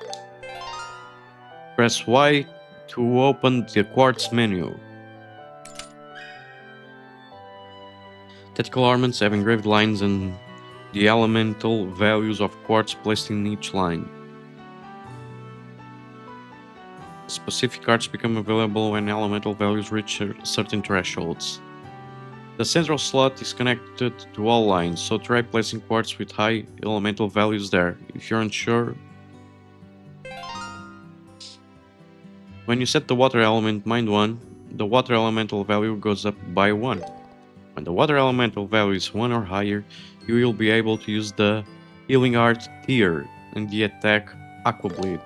Press Y to open the quartz menu. Tactical ornaments have engraved lines and the elemental values of quartz placed in each line. Specific arts become available when elemental values reach certain thresholds. The central slot is connected to all lines, so try placing quartz with high elemental values there. If you're unsure, when you set the water element mind 1, the water elemental value goes up by 1. When the water elemental value is 1 or higher, you will be able to use the healing art here and the attack Aqua Bleed.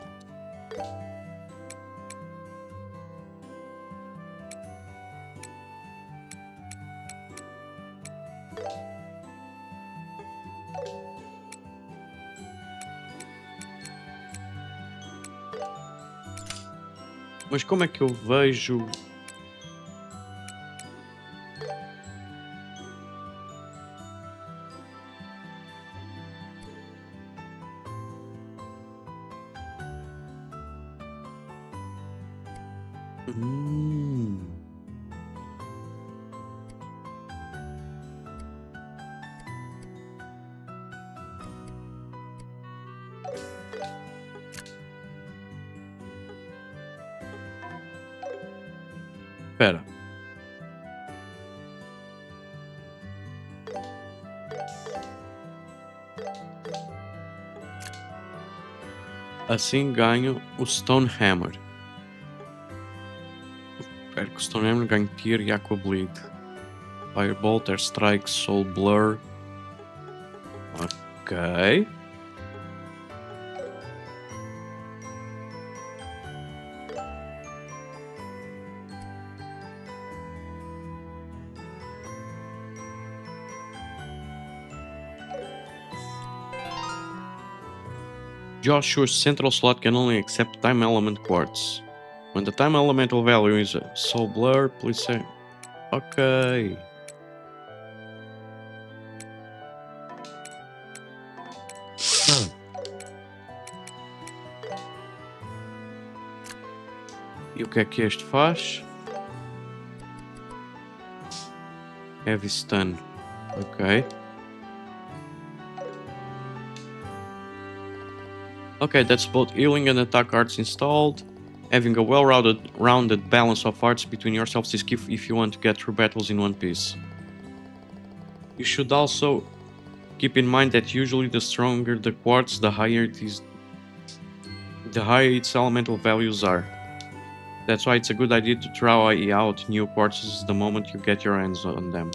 Mas como é que eu vejo? Espera. Assim ganho o Stone Hammer. Perco o Stone Hammer, ganho Tear e Aqua Bleed. Firebolt, Air Strike, Soul Blur. Ok. Joshua's central slot can only accept time element quartz. When the time elemental value is a Soul Blur, please say. Ok. E o que este faz? Heavy Stun. Ok. Okay, that's both healing and attack arts installed. Having a well-rounded balance of arts between yourselves is key if you want to get through battles in one piece. You should also keep in mind that usually the stronger the quartz, the higher its elemental values are. That's why it's a good idea to try out new quartzes the moment you get your hands on them.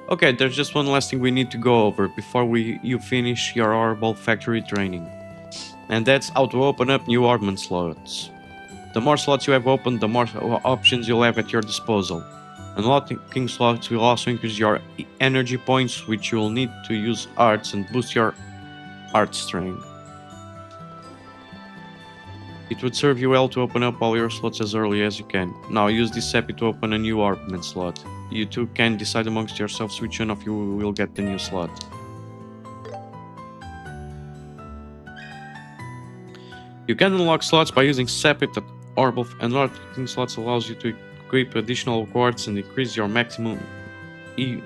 Okay, there's just one last thing we need to go over before you finish your Orbital Factory training. And that's how to open up new ornament slots. The more slots you have opened, the more options you'll have at your disposal. Unlocking slots will also increase your energy points, which you will need to use arts and boost your art strength. It would serve you well to open up all your slots as early as you can. Now use this happy to open a new ornament slot. You two can decide amongst yourselves which one of you will get the new slot. You can unlock slots by using Sepit at Orbital. Unlocking slots allows you to equip additional quartz and increase your maximum EP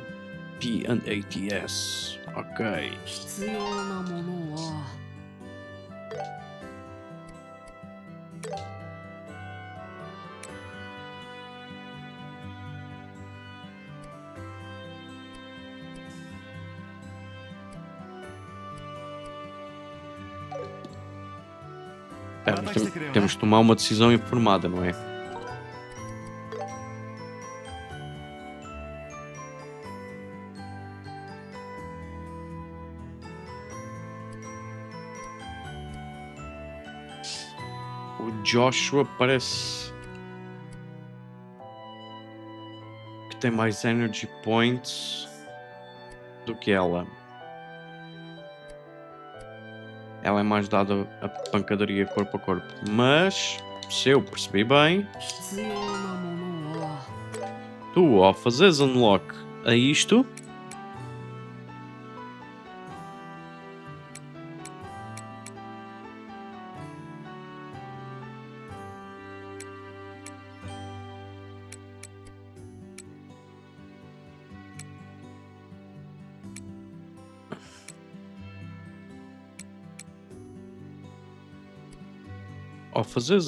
and ATS. Okay. 必要なものは Temos de tomar uma decisão informada, não é? O Joshua parece que tem mais energy points do que ela. Ela é mais dada a pancadaria corpo a corpo. Mas, se eu percebi bem, tu ao fazeres unlock a isto,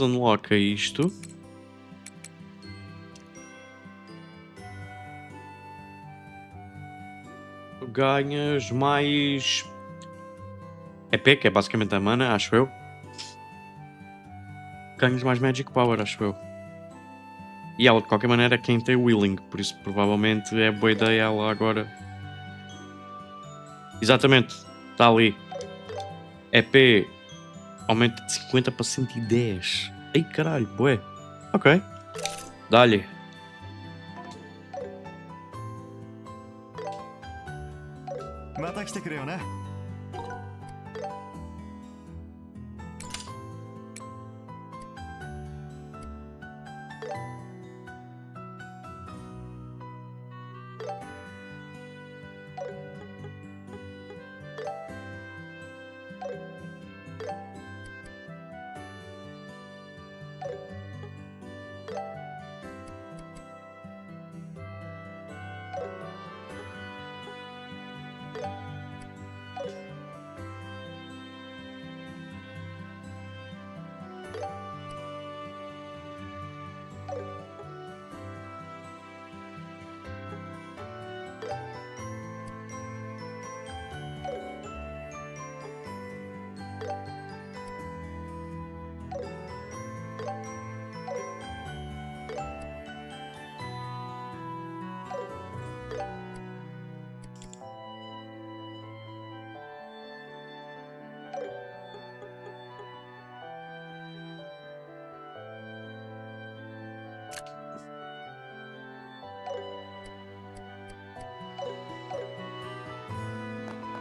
unlock a isto, tu ganhas mais EP, que é basicamente a mana, acho eu. Ganhas mais Magic Power, acho eu. E ela, de qualquer maneira, é quem tem Willing, por isso provavelmente é boa ideia ela agora. Exatamente, está ali. EP aumenta de 50 para 110. Ei caralho, bué. Ok. Dá-lhe.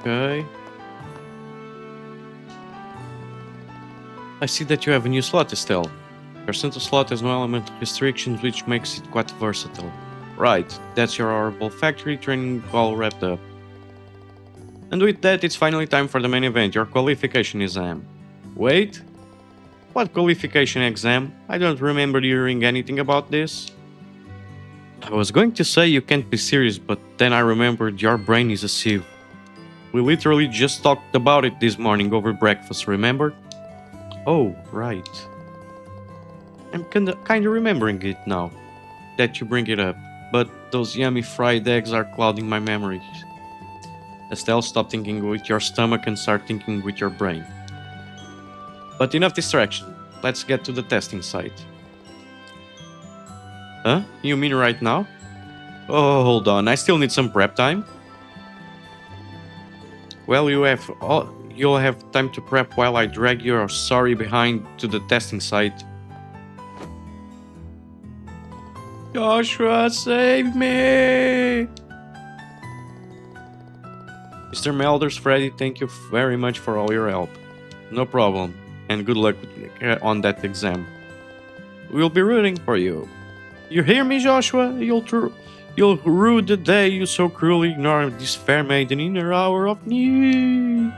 Okay. I see that you have a new slot, Estelle. Your center slot has no element restrictions, which makes it quite versatile. Right, that's your horrible factory training all wrapped up. And with that, it's finally time for the main event, your qualification exam. Wait? What qualification exam? I don't remember hearing anything about this. I was going to say you can't be serious, but then I remembered your brain is a sieve. We literally just talked about it this morning over breakfast, remember? Oh, right. I'm kinda remembering it now, that you bring it up, but those yummy fried eggs are clouding my memories. Estelle, stop thinking with your stomach and start thinking with your brain. But enough distraction, let's get to the testing site. Huh? You mean right now? Oh, hold on, I still need some prep time. Well, you'll have time to prep while I drag your sorry behind to the testing site. Joshua, save me! Mr. Melders, Freddy, thank you very much for all your help. No problem, and good luck on that exam. We'll be rooting for you. You hear me, Joshua? You'll rue the day you so cruelly ignored this fair maiden in her hour of need.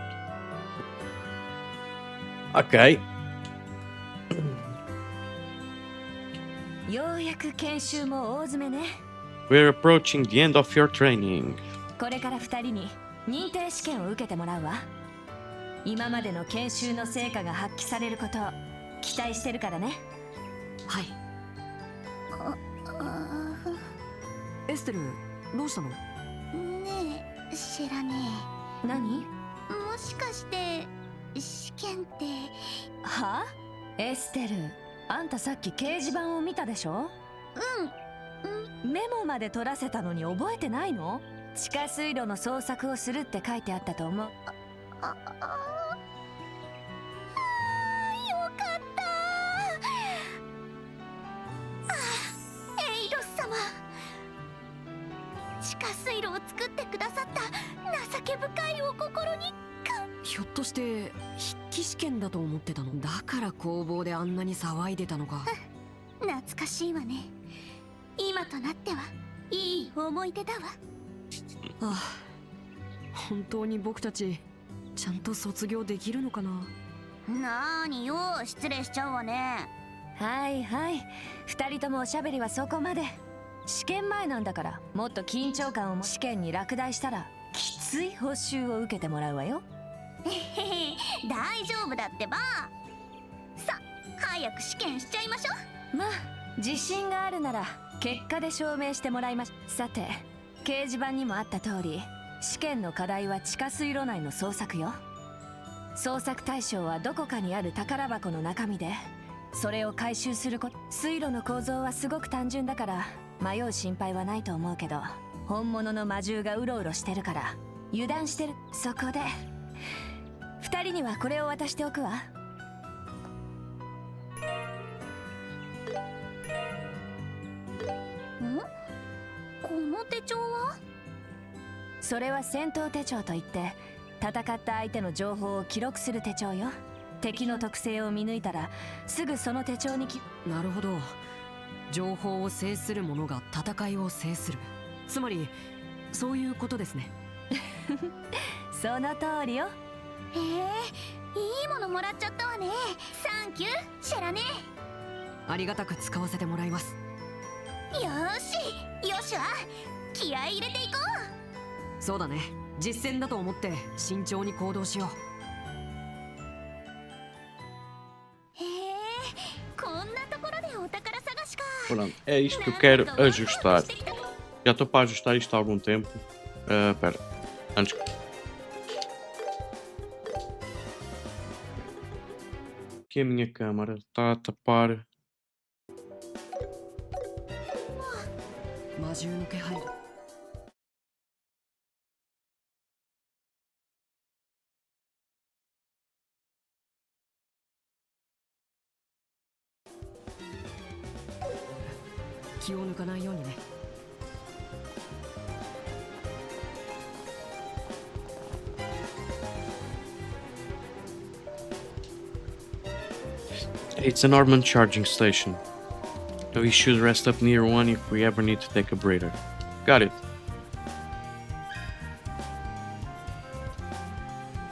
Okay. ようやく研修も大詰めね。 We're approaching the end of your training. これから2人に認定試験を受けてもらうわ。今までの研修の成果が発揮されることを期待してるからね。はい。エステル、どうしたの？ねえ、知らね何？え。もしかして試験って。はあ？エステル、あんたさっき掲示板を見たでしょ？メモまで取らせたのに覚えてないの？地下水路の捜索をするって書いてあったと思う。よかったエイロス様、地下水路を作ってくださった情け深いお心にひょっとして筆記試験だと思ってたの？だから工房であんなに騒いでたのか。懐かしいわね。今となってはいい思い出だわ。ああ、本当に僕たちちゃんと卒業できるのかな。なーによ、失礼しちゃうわね。はいはい、2人ともおしゃべりはそこまで。試験前なんだから、もっと緊張感を。試験に落第したらきつい報酬を受けてもらうわよ。大丈夫だってば。さ、早く試験しちゃいましょ。まあ自信があるなら結果で証明してもらいまし。さて、掲示板にもあった通り、試験の課題は地下水路内の捜索よ。捜索対象はどこかにある宝箱の中身で、それを回収すること。水路の構造はすごく単純だから迷う心配はないと思うけど、本物の魔獣がうろうろしてるから油断してる。そこで2人にはこれを渡しておくわ。この手帳は？それは戦闘手帳といって、戦った相手の情報を記録する手帳よ。敵の特性を見抜いたらすぐその手帳になるほど。情報を制する者が戦いを制する。つまりそういうことですね。その通りよ。いいものもらっちゃったわね。サンキューシェラね。ありがたく使わせてもらいます。よし、よしは気合い入れていこう。そうだね、実践だと思って慎重に行動しよう。こんなところでお宝探しか。Pronto, é isto que eu quero ajustar. Já estou para ajustar isto há algum tempo. Espera, antes. Aqui a minha câmara está a tapar. 魔獣の気配。気を抜かないようにね。It's an armament charging station. So we should rest up near one if we ever need to take a breather. Got it.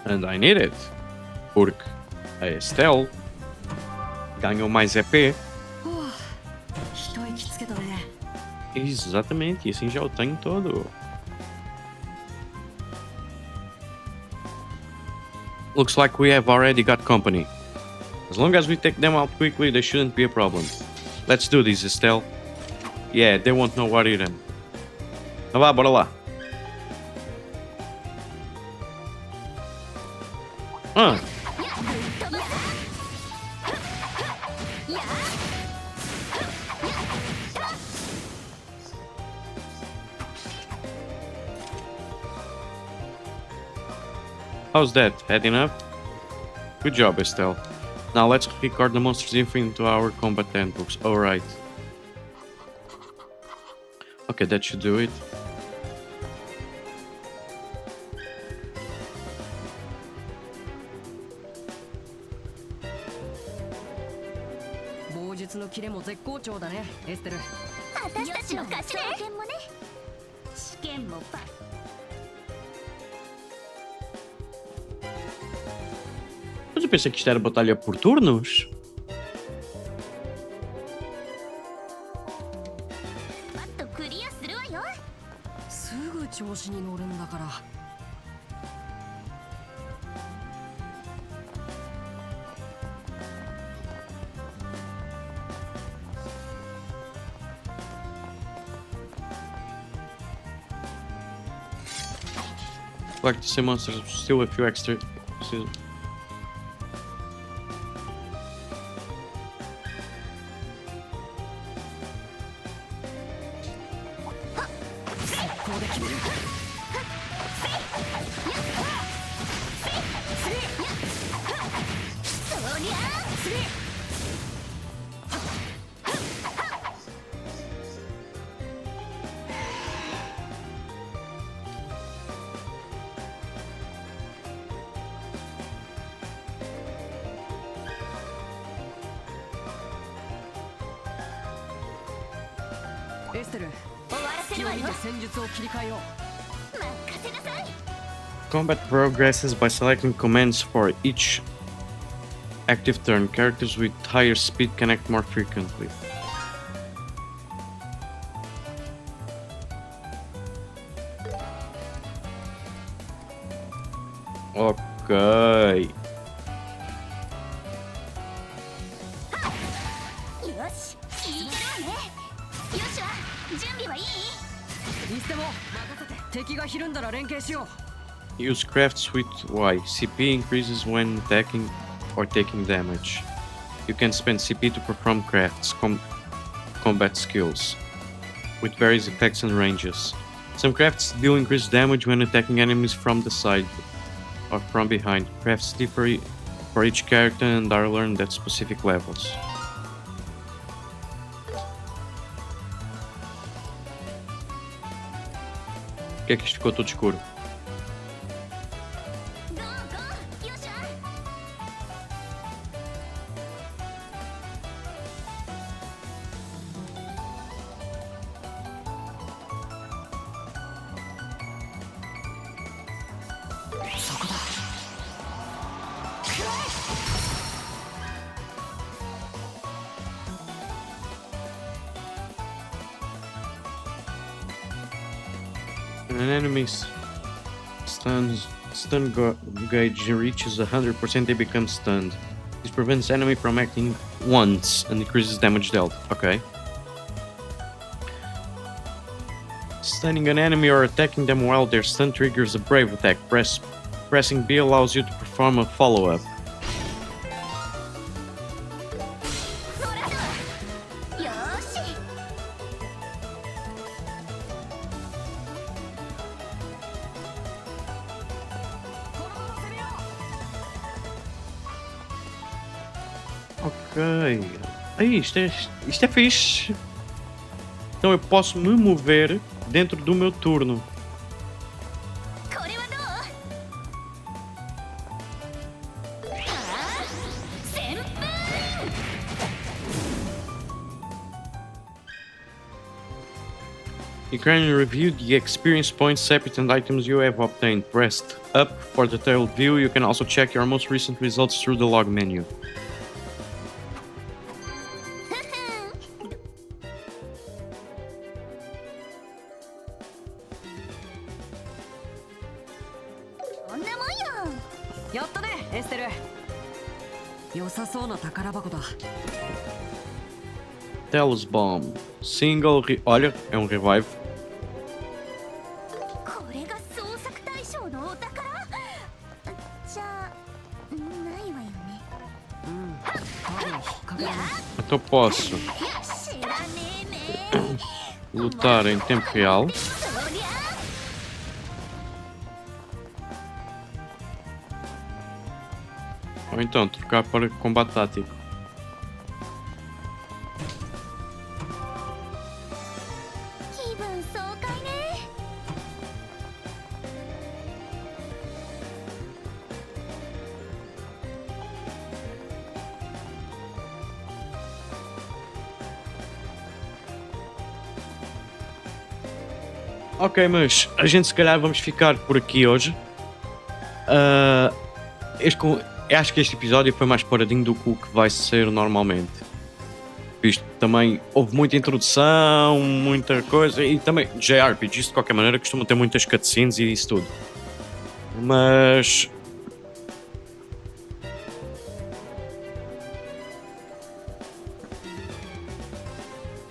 And I need it. Porque a Estelle ganhou mais EP. 一息つけたね。Exatamente, e assim já o tenho todo. Looks like we have already got company. As long as we take them out quickly, there shouldn't be a problem. Let's do this, Estelle. Yeah, they won't know what hit them. Então vá, bora lá. How's that? Had enough? Good job, Estelle. Now let's record the monster's info into our combat handbooks. Alright. Okay, that should do it. Estelle. 私たちの勝ちね。試験もね。試験もパッ。Mas eu pensei que isto era batalha por turnos. パッとクリアするわよ。すぐ調子に乗るんだから。Like to say monsters, still a few extra. エステル、終わらせるわよ。見て戦術を切り替えよう。任せなさい。 Combat progresses by selecting commands for each active turn. Characters with higher speed can act more frequently. Ok. よし、いけるわね。よしは準備はいい？にしても任せて。敵がひるんだら連携しよう。 Use crafts with Y. CP increases when attacking or taking damage. You can spend CP to perform crafts, combat skills, with various effects and ranges. Some crafts deal increased damage when attacking enemies from the side or from behind. Crafts differ for each character and are learned at specific levels. Por que é que isto ficou todo escuro? ゴーゴー、よしは。そこだ。 When an enemy's stun gauge reaches 100%, they become stunned. This prevents enemy from acting once and decreases damage dealt. Okay. Stunning an enemy or attacking them while they're stunned triggers a brave attack. Pressing B allows you to perform a follow-up. よーし。 Ok. Aí, isto é fixe. Então eu posso me mover dentro do meu turno. これはどう？はあ、旋風。 You can review the experience points, secrets, and items you have obtained. Press up for detailed view. You can also check your most recent results through the log menu. Yattaね、エステル。良さそうな宝箱だ。 Tellus Bomb. Single. Olha, é um revive. これが創作大賞のお宝？じゃあないわよね。多分引っかかる。 Então posso 知らねえね。 lutar em tempo real. そりゃ。 Ou então trocar para combate tático. 気分爽快ね。 Ok, mas a gente se calhar vamos ficar por aqui hoje. Acho que este episódio foi mais paradinho do que o que vai ser normalmente. Visto que também houve muita introdução, muita coisa, e também JRPGs de qualquer maneira costumam ter muitas cutscenes e isso tudo. Mas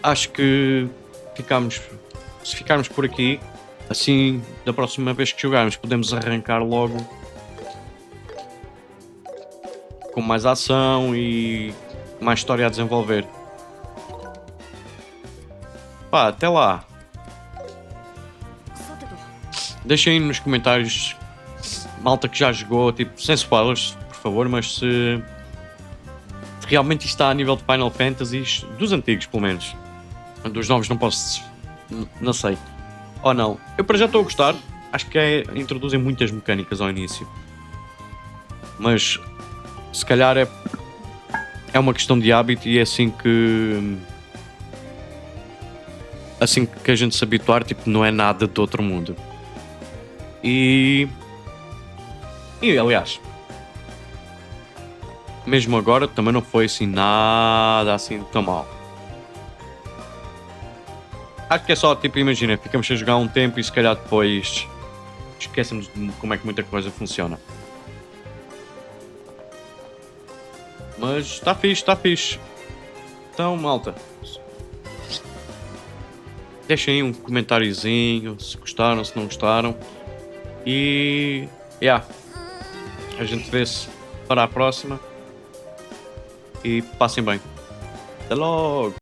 acho que se ficarmos por aqui, assim da próxima vez que jogarmos podemos arrancar logo com mais ação e mais história a desenvolver. Pá, até lá! さて Deixem aí nos comentários, malta que já jogou, tipo, sem spoilers, por favor, mas se realmente isto está a nível de Final Fantasies, dos antigos pelo menos. Dos novos não posso, não sei. Ou não. Eu para já estou a gostar, acho que introduzem muitas mecânicas ao início. Mas se calhar é uma questão de hábito e é assim que a gente se habituar, tipo, não é nada de outro mundo. E aliás, mesmo agora também não foi assim nada assim tão mal. Acho que é só, tipo, imagina, ficamos a jogar um tempo e se calhar depois esquecemos de como é que muita coisa funciona. Mas está fixe, está fixe. Então, malta, deixem aí um comentáriozinho se gostaram, se não gostaram. E a gente vê-se para a próxima. E passem bem. Até logo!